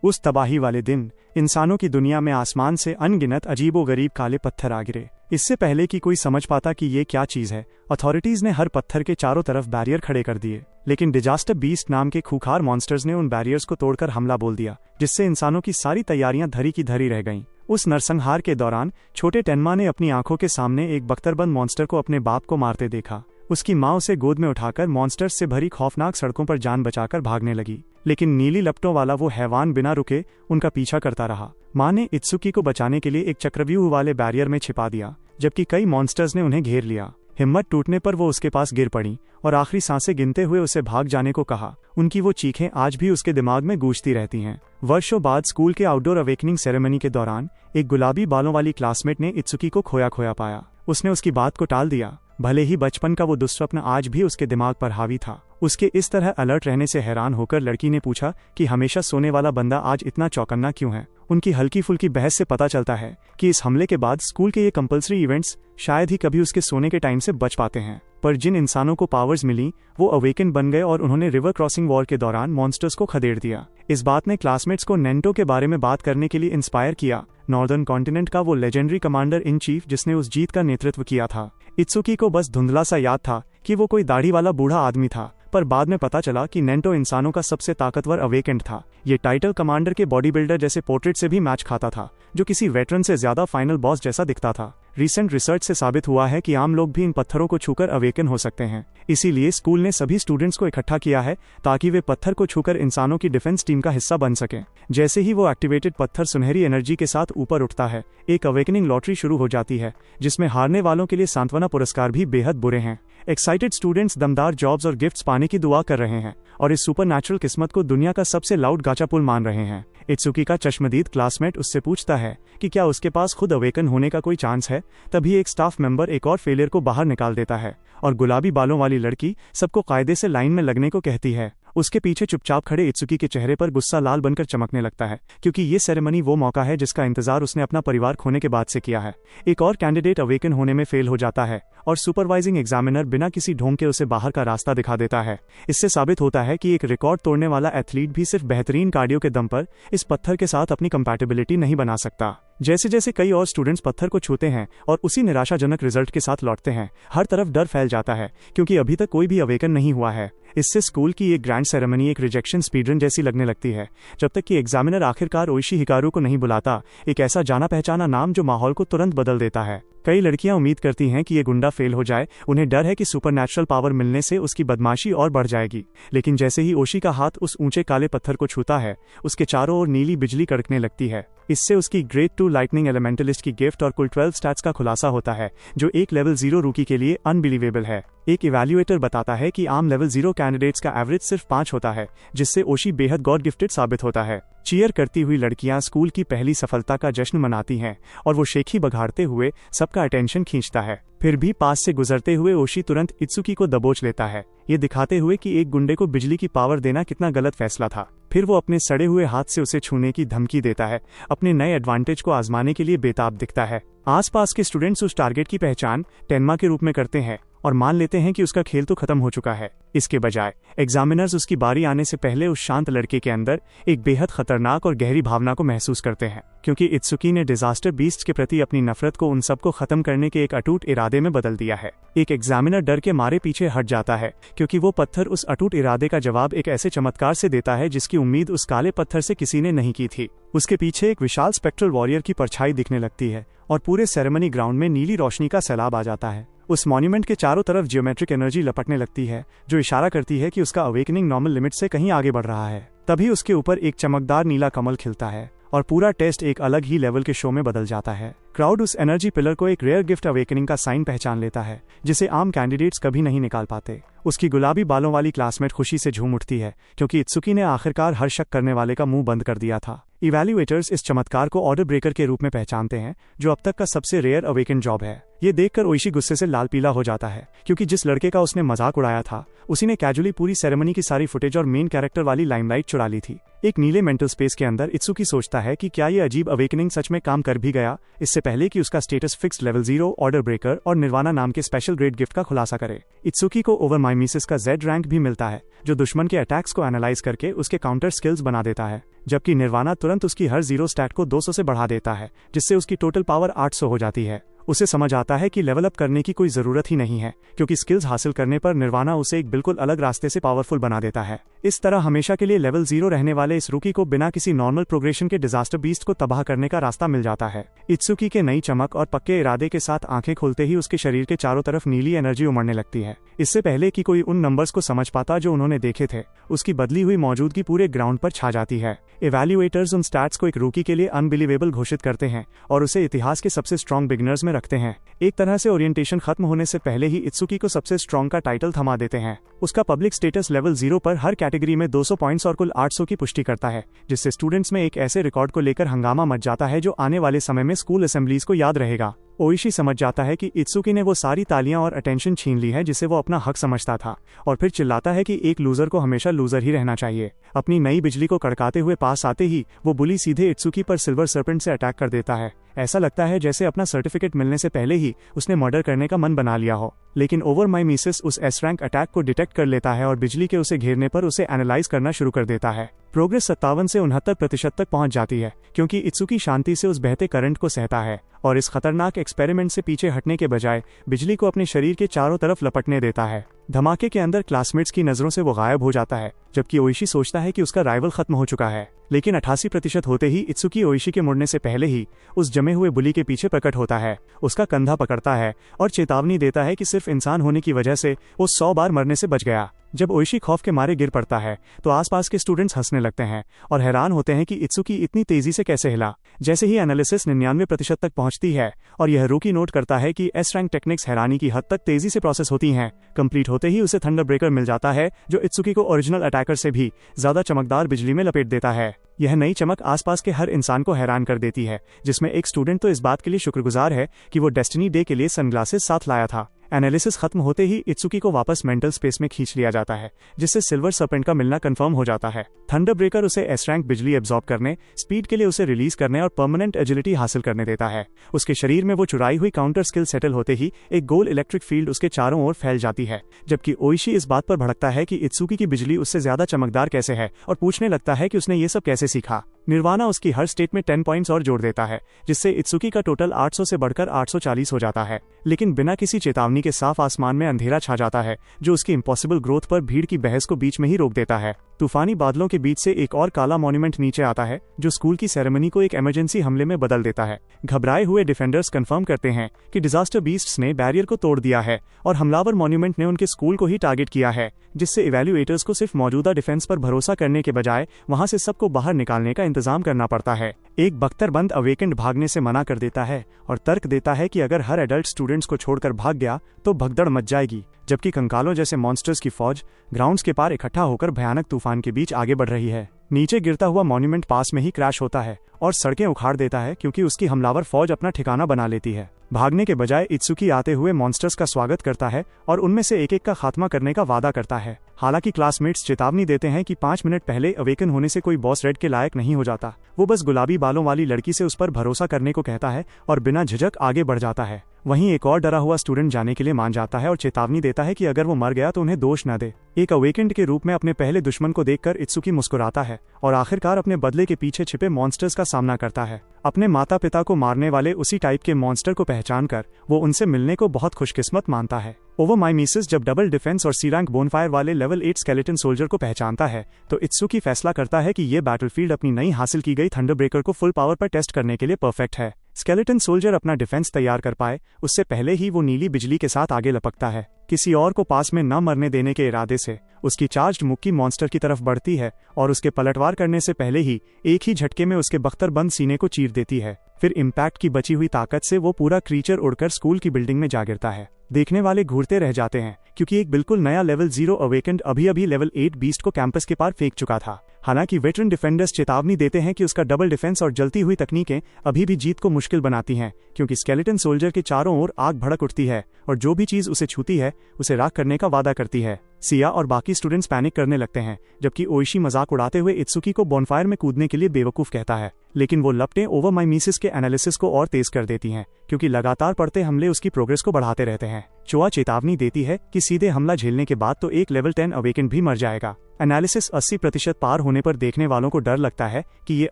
उस तबाही वाले दिन इंसानों की दुनिया में आसमान से अनगिनत अजीबोगरीब काले पत्थर आ गिरे। इससे पहले कि कोई समझ पाता कि ये क्या चीज है, अथॉरिटीज ने हर पत्थर के चारों तरफ बैरियर खड़े कर दिए। लेकिन डिजास्टर बीस्ट नाम के खूंखार मॉन्स्टर्स ने उन बैरियर्स को तोड़कर हमला बोल दिया, जिससे इंसानों की सारी तैयारियां धरी की धरी रह गईं। उस नरसंहार के दौरान छोटे टेन्मा ने अपनी आंखों के सामने एक बख्तरबंद मॉन्स्टर को अपने बाप को मारते देखा। उसकी माँ उसे गोद में उठाकर मॉन्स्टर्स से भरी खौफनाक सड़कों पर जान बचाकर भागने लगी, लेकिन नीली लपटों वाला वो हैवान बिना रुके उनका पीछा करता रहा। माँ ने इत्सुकी को बचाने के लिए एक चक्रव्यूह वाले बैरियर में छिपा दिया, जबकि कई मॉन्स्टर्स ने उन्हें घेर लिया। हिम्मत टूटने पर वो उसके पास गिर पड़ी और आखिरी सांसें गिनते हुए उसे भाग जाने को कहा। उनकी वो चीखें आज भी उसके दिमाग में गूंजती रहती हैं। वर्षों बाद स्कूल के आउटडोर अवेकनिंग सेरेमनी के दौरान एक गुलाबी बालों वाली क्लासमेट ने इत्सुकी को खोया खोया पाया। उसने उसकी बात को टाल दिया, भले ही बचपन का वो दुस्वप्न आज भी उसके दिमाग पर हावी था। उसके इस तरह अलर्ट रहने से हैरान होकर लड़की ने पूछा कि हमेशा सोने वाला बंदा आज इतना चौकन्ना क्यों है। उनकी हल्की फुल्की बहस से पता चलता है कि इस हमले के बाद स्कूल के ये कंपल्सरी इवेंट्स शायद ही कभी उसके सोने के टाइम से बच पाते हैं। पर जिन इंसानों को पावर्स मिली वो अवेकन बन गए और उन्होंने रिवर क्रॉसिंग वॉर के दौरान मॉन्स्टर्स को खदेड़ दिया। इस बात ने क्लासमेट्स को नेंटो के बारे में बात करने के लिए इंस्पायर किया, नॉर्दर्न कॉन्टिनेंट का वो लेजेंडरी कमांडर इन चीफ जिसने उस जीत का नेतृत्व किया था। इत्सुकी को बस धुंधला सा याद था कि वो कोई दाढ़ी वाला बूढ़ा आदमी था, पर बाद में पता चला कि नेंटो इंसानों का सबसे ताकतवर अवेकेंड था। ये टाइटल कमांडर के बॉडी बिल्डर जैसे पोर्ट्रेट से भी मैच खाता था, जो किसी वेटरन से ज्यादा फाइनल बॉस जैसा दिखता था। रिसेंट रिसर्च से साबित हुआ है कि आम लोग भी इन पत्थरों को छूकर अवेकन हो सकते हैं। इसीलिए स्कूल ने सभी स्टूडेंट्स को इकट्ठा किया है ताकि वे पत्थर को छूकर इंसानों की डिफेंस टीम का हिस्सा बन सकें। जैसे ही वो एक्टिवेटेड पत्थर सुनहरी एनर्जी के साथ ऊपर उठता है, एक अवेकनिंग लॉटरी शुरू हो जाती है, जिसमें हारने वालों के लिए सांत्वना पुरस्कार भी बेहद बुरे हैं। एक्साइटेड स्टूडेंट्स दमदार जॉब्स और गिफ्ट्स पाने की दुआ कर रहे हैं और इस सुपरनैचुरल किस्मत को दुनिया का सबसे लाउड गाचा पुल मान रहे हैं। इत्सुकी का चश्मदीद क्लासमेट उससे पूछता है कि क्या उसके पास खुद अवेकन होने का कोई चांस है। तभी एक स्टाफ मेंबर एक और फेलियर को बाहर निकाल देता है और गुलाबी बालों वाली लड़की सबको कायदे से लाइन में लगने को कहती है। उसके पीछे चुपचाप खड़े इत्सुकी के चेहरे पर गुस्सा लाल बनकर चमकने लगता है, क्योंकि ये सेरेमनी वो मौका है जिसका इंतजार उसने अपना परिवार खोने के बाद से किया है। एक और कैंडिडेट अवेकन होने में फेल हो जाता है और सुपरवाइजिंग एग्जामिनर बिना किसी ढोंग के उसे बाहर का रास्ता दिखा देता है। इससे साबित होता है कि एक रिकॉर्ड तोड़ने वाला एथलीट भी सिर्फ बेहतरीन कार्डियो के दम पर इस पत्थर के साथ अपनी कंपैटिबिलिटी नहीं बना सकता। जैसे जैसे कई और स्टूडेंट्स पत्थर को छूते हैं और उसी निराशाजनक रिजल्ट के साथ लौटते हैं, हर तरफ डर फैल जाता है, क्योंकि अभी तक कोई भी अवेकन नहीं हुआ है। इससे स्कूल की ये ग्रैंड सेरेमनी एक रिजेक्शन स्पीडरन जैसी लगने लगती है, जब तक कि एग्जामिनर आखिरकार ओइशी हिकारू को नहीं बुलाता, एक ऐसा जाना पहचाना नाम जो माहौल को तुरंत बदल देता है। कई लड़कियां उम्मीद करती हैं कि ये गुंडा फेल हो जाए, उन्हें डर है कि सुपरनैचुरल पावर मिलने से उसकी बदमाशी और बढ़ जाएगी। लेकिन जैसे ही ओशी का हाथ उस ऊंचे काले पत्थर को छूता है, उसके चारों ओर नीली बिजली कड़कने लगती है। इससे उसकी ग्रेड 2 लाइटनिंग एलिमेंटलिस्ट की गिफ्ट और कुल 12 स्टैट्स का खुलासा होता है, जो एक लेवल 0 रूकी के लिए अनबिलीवेबल है। एक इवैल्यूएटर बताता है कि आम लेवल 0 कैंडिडेट्स का एवरेज सिर्फ 5 होता है, जिससे ओशी बेहद गॉड गिफ्टेड साबित होता है। चीयर करती हुई लड़कियां स्कूल की पहली सफलता का जश्न मनाती हैं और वो शेखी बघाड़ते हुए सबका अटेंशन खींचता है। फिर भी पास से गुजरते हुए ओशी तुरंत इत्सुकी को दबोच लेता है, ये दिखाते हुए कि एक गुंडे को बिजली की पावर देना कितना गलत फैसला था। फिर वो अपने सड़े हुए हाथ से उसे छूने की धमकी देता है, अपने नए एडवांटेज को आजमाने के लिए बेताब दिखता है। आसपास के स्टूडेंट्स उस टारगेट की पहचान टेन्मा के रूप में करते हैं और मान लेते हैं कि उसका खेल तो खत्म हो चुका है। इसके बजाय एग्जामिनर्स उसकी बारी आने से पहले उस शांत लड़के के अंदर एक बेहद खतरनाक और गहरी भावना को महसूस करते हैं, क्योंकि इत्सुकी ने डिजास्टर बीस्ट के प्रति अपनी नफरत को उन सबको खत्म करने के एक अटूट इरादे में बदल दिया है। एक एग्जामिनर डर के मारे पीछे हट जाता है, क्योंकि वो पत्थर उस अटूट इरादे का जवाब एक ऐसे चमत्कार से देता है जिसकी उम्मीद उस काले पत्थर से किसी ने नहीं की थी। उसके पीछे एक विशाल स्पेक्ट्रल वॉरियर की परछाई दिखने लगती है और पूरे सेरेमनी ग्राउंड में नीली रोशनी का सैलाब आ जाता है। उस मॉन्यूमेंट के चारों तरफ जियोमेट्रिक एनर्जी लपटने लगती है, जो इशारा करती है कि उसका अवेकनिंग नॉर्मल लिमिट से कहीं आगे बढ़ रहा है। तभी उसके ऊपर एक चमकदार नीला कमल खिलता है और पूरा टेस्ट एक अलग ही लेवल के शो में बदल जाता है। क्राउड उस एनर्जी पिलर को एक रेयर गिफ्ट अवेकनिंग का साइन पहचान लेता है, जिसे आम कैंडिडेट्स कभी नहीं निकाल पाते। उसकी गुलाबी बालों वाली क्लासमेट खुशी से झूम उठती है, क्योंकि इत्सुकी ने आखिरकार हर शक करने वाले का मुंह बंद कर दिया था। इवैल्यूएटर्स इस चमत्कार को ऑर्डर ब्रेकर के रूप में पहचानते हैं, जो अब तक का सबसे रेयर अवेकन जॉब है। ये देखकर ओइशी गुस्से से लाल पीला हो जाता है, क्योंकि जिस लड़के का उसने मजाक उड़ाया था उसी ने कैजुअली पूरी सेरेमनी की सारी फुटेज और मेन कैरेक्टर वाली लाइमलाइट चुरा ली थी। एक नीले मेंटल स्पेस के अंदर इत्सुकी सोचता है कि क्या ये अजीब अवेकनिंग सच में काम कर भी गया, इससे पहले कि उसका status fixed level 0 order breaker और निर्वाणा नाम के स्पेशल ग्रेड गिफ्ट का खुलासा करे। इत्सुकी को ओवर माइमिसिस का Z रैंक भी मिलता है, जो दुश्मन के अटैक्स को एनालाइज करके उसके काउंटर स्किल्स बना देता है, जबकि निर्वाणा तुरंत उसकी हर 0 स्टैट को 200 से बढ़ा देता है, जिससे उसकी टोटल पावर 800 हो जाती है। उसे समझ आता है कि लेवल अप करने की कोई जरूरत ही नहीं है, क्योंकि स्किल्स हासिल करने पर निर्वाणा उसे एक बिल्कुल अलग रास्ते से पावरफुल बना देता है। इस तरह हमेशा के लिए लेवल 0 रहने वाले इस रूकी को बिना किसी नॉर्मल प्रोग्रेशन के डिजास्टर बीस्ट को तबाह करने का रास्ता मिल जाता है। इत्सुकी के नई चमक और पक्के इरादे के साथ आंखें खुलते ही उसके शरीर के चारों तरफ नीली एनर्जी उमड़ने लगती है। इससे पहले कि कोई उन नंबर्स को समझ पाता जो उन्होंने देखे थे, उसकी बदली हुई मौजूदगी पूरे ग्राउंड पर छा जाती है। इवैल्यूएटर्स उन स्टैट्स को एक रूकी के लिए अनबिलीवेबल घोषित करते हैं और उसे इतिहास के सबसे स्ट्रॉन्ग बिगिनर्स में रखते हैं। एक तरह से ओरिएंटेशन खत्म होने से पहले ही इत्सुकी को सबसे स्ट्रॉन्ग का टाइटल थमा देते हैं। उसका पब्लिक स्टेटस लेवल 0 पर हर कैटेगरी में 200 पॉइंट्स और कुल 800 की पुष्टि करता है, जिससे स्टूडेंट्स में एक ऐसे रिकॉर्ड को लेकर हंगामा मच जाता है जो आने वाले समय में स्कूल असेंबलीज को याद रहेगा। ओइशी समझ जाता है कि इत्सुकी ने वो सारी तालियां और अटेंशन छीन ली है जिसे वो अपना हक समझता था, और फिर चिल्लाता है कि एक लूजर को हमेशा लूजर ही रहना चाहिए। अपनी नई बिजली को कड़काते हुए पास आते ही वो बुली सीधे इत्सुकी पर सिल्वर सर्पेंट से अटैक कर देता है। ऐसा लगता है जैसे अपना सर्टिफिकेट मिलने से पहले ही उसने मर्डर करने का मन बना लिया हो। लेकिन ओवर माइमिसिस उस S रैंक अटैक को डिटेक्ट कर लेता है और बिजली के उसे घेरने पर उसे एनालाइज करना शुरू कर देता है। प्रोग्रेस 57 से 69% तक पहुंच जाती है, क्योंकि इत्सुकी शांति से उस बहते करंट को सहता है और इस खतरनाक एक्सपेरिमेंट से पीछे हटने के बजाय बिजली को अपने शरीर के चारों तरफ लपटने देता है। धमाके के अंदर क्लासमेट्स की नजरों से वो गायब हो जाता है, जबकि ओइशी सोचता है कि उसका राइवल खत्म हो चुका है। लेकिन 88% होते ही इत्सुकी ओइशी के मुड़ने से पहले ही उस जमे हुए बुली के पीछे प्रकट होता है, उसका कंधा पकड़ता है और चेतावनी देता है कि सिर्फ इंसान होने की वजह से वो 100 बार मरने से बच गया। जब ओइशी खौफ के मारे गिर पड़ता है तो आसपास के स्टूडेंट्स हंसने लगते हैं और हैरान होते हैं कि इत्सुकी इतनी तेजी से कैसे हिला। जैसे ही एनालिसिस 99% तक पहुंचती है और यह रूकी नोट करता है कि S रैंक टेक्निक्स हैरानी की हद तक तेजी से प्रोसेस होती हैं। कंप्लीट होते ही उसे थंडर ब्रेकर मिल जाता है, जो इत्सुकी को ओरिजिनल अटैकर से भी ज्यादा चमकदार बिजली में लपेट देता है। यह नई चमक आसपास के हर इंसान को हैरान कर देती है, जिसमें एक स्टूडेंट तो इस बात के लिए शुक्रगुजार है कि वो डेस्टिनी डे के लिए सनग्लासेस साथ लाया था। एनालिसिस खत्म होते ही इत्सुकी को वापस मेंटल स्पेस में खींच लिया जाता है, जिससे सिल्वर सर्पेंट का मिलना कंफर्म हो जाता है। थंडर ब्रेकर उसे S रैंक बिजली एब्जॉर्ब करने, स्पीड के लिए उसे रिलीज करने और परमानेंट एजिलिटी हासिल करने देता है। उसके शरीर में वो चुराई हुई काउंटर स्किल सेटल होते ही एक गोल इलेक्ट्रिक फील्ड उसके चारों ओर फैल जाती है, जबकि ओइशी इस बात पर भड़कता है कि इत्सुकी की बिजली उससे ज्यादा चमकदार कैसे है और पूछने लगता है कि उसने ये सब कैसे सीखा। निर्वाणा उसकी हर स्टेट में 10 पॉइंट्स और जोड़ देता है, जिससे इत्सुकी का टोटल 800 से बढ़कर 840 हो जाता है। लेकिन बिना किसी चेतावनी के साफ आसमान में अंधेरा छा जाता है, जो उसकी इम्पॉसिबल ग्रोथ पर भीड़ की बहस को बीच में ही रोक देता है। तूफानी बादलों के बीच से एक और काला मॉन्यूमेंट नीचे आता है, जो स्कूल की सेरेमनी को एक इमरजेंसी हमले में बदल देता है। घबराए हुए डिफेंडर्स कंफर्म करते हैं कि डिजास्टर बीस्ट्स ने बैरियर को तोड़ दिया है और हमलावर मॉन्यूमेंट ने उनके स्कूल को ही टारगेट किया है, जिससे इवैल्यूएटर्स को सिर्फ मौजूदा डिफेंस पर भरोसा करने के बजाय वहां से सबको बाहर निकालने का इंतजाम करना पड़ता है। एक बख्तरबंद अवेकेंड भागने से मना कर देता है और तर्क देता है कि अगर हर एडल्ट स्टूडेंट्स को छोड़कर भाग गया तो भगदड़ मच जाएगी, जबकि कंकालों जैसे मॉन्स्टर्स की फौज ग्राउंड्स के पार इकट्ठा होकर भयानक तूफान के बीच आगे बढ़ रही है। नीचे गिरता हुआ मॉन्यूमेंट पास में ही क्रैश होता है और सड़कें उखाड़ देता है, क्योंकि उसकी हमलावर फौज अपना ठिकाना बना लेती है। भागने के बजाय इत्सुकी आते हुए मॉन्स्टर्स का स्वागत करता है और उनमें से एक एक का खात्मा करने का वादा करता है। हालांकि क्लासमेट्स चेतावनी देते हैं कि 5 मिनट पहले अवेकन होने से कोई बॉस रेड के लायक नहीं हो जाता। वो बस गुलाबी बालों वाली लड़की से उस पर भरोसा करने को कहता है और बिना झिझक आगे बढ़ जाता है। वहीं एक और डरा हुआ स्टूडेंट जाने के लिए मान जाता है और चेतावनी देता है कि अगर वो मर गया तो उन्हें दोष न दे। एक अवेकेंड के रूप में अपने पहले दुश्मन को देखकर इत्सुकी मुस्कुराता है और आखिरकार अपने बदले के पीछे छिपे मॉन्स्टर्स का सामना करता है। अपने माता पिता को मारने वाले उसी टाइप के मॉन्स्टर को पहचानकर वो उनसे मिलने को बहुत खुशकिस्मत मानता है। ओवर माइमिसिस जब डबल डिफेंस और C रैंक बोनफायर वाले लेवल 8 स्केलेटन सोल्जर को पहचानता है तो इत्सुकी फैसला करता है कि ये बैटलफील्ड अपनी नई हासिल की गई थंडर ब्रेकर को फुल पावर पर टेस्ट करने के लिए परफेक्ट है। स्केलेटन सोल्जर अपना डिफेंस तैयार कर पाए उससे पहले ही वो नीली बिजली के साथ आगे लपकता है। किसी और को पास में न मरने देने के इरादे से उसकी चार्ज्ड मुक्की मॉन्स्टर की तरफ बढ़ती है और उसके पलटवार करने से पहले ही एक ही झटके में उसके बख्तरबंद सीने को चीर देती है। फिर इम्पैक्ट की बची हुई ताकत से वो पूरा क्रीचर उड़कर स्कूल की बिल्डिंग में जा गिरता है। देखने वाले घूरते रह जाते हैं क्योंकि एक बिल्कुल नया लेवल 0 अवेकेंड अभी लेवल 8 बीस्ट को कैंपस के पार फेंक चुका था। हालांकि वेटरन डिफेंडर्स चेतावनी देते हैं कि उसका डबल डिफेंस और जलती हुई तकनीकें अभी भी जीत को मुश्किल बनाती हैं, क्योंकि स्केलेटन सोल्जर के चारों ओर आग भड़क उठती है और जो भी चीज उसे छूती है उसे राख करने का वादा करती है। सिया और बाकी स्टूडेंट्स पैनिक करने लगते हैं, जबकि ओइशी मजाक उड़ाते हुए इत्सुकी को बॉनफायर में कूदने के लिए बेवकूफ कहता है, लेकिन वो लपटें ओवरमाइमेसिस के एनालिसिस को और तेज कर देती हैं, क्योंकि लगातार पड़ते हमले उसकी प्रोग्रेस को बढ़ाते रहते हैं। चोआ चेतावनी देती है कि सीधे हमला झेलने के बाद तो एक लेवल 10 अवेकेंड भी मर जाएगा। एनालिसिस 80% पार होने पर देखने वालों को डर लगता है कि ये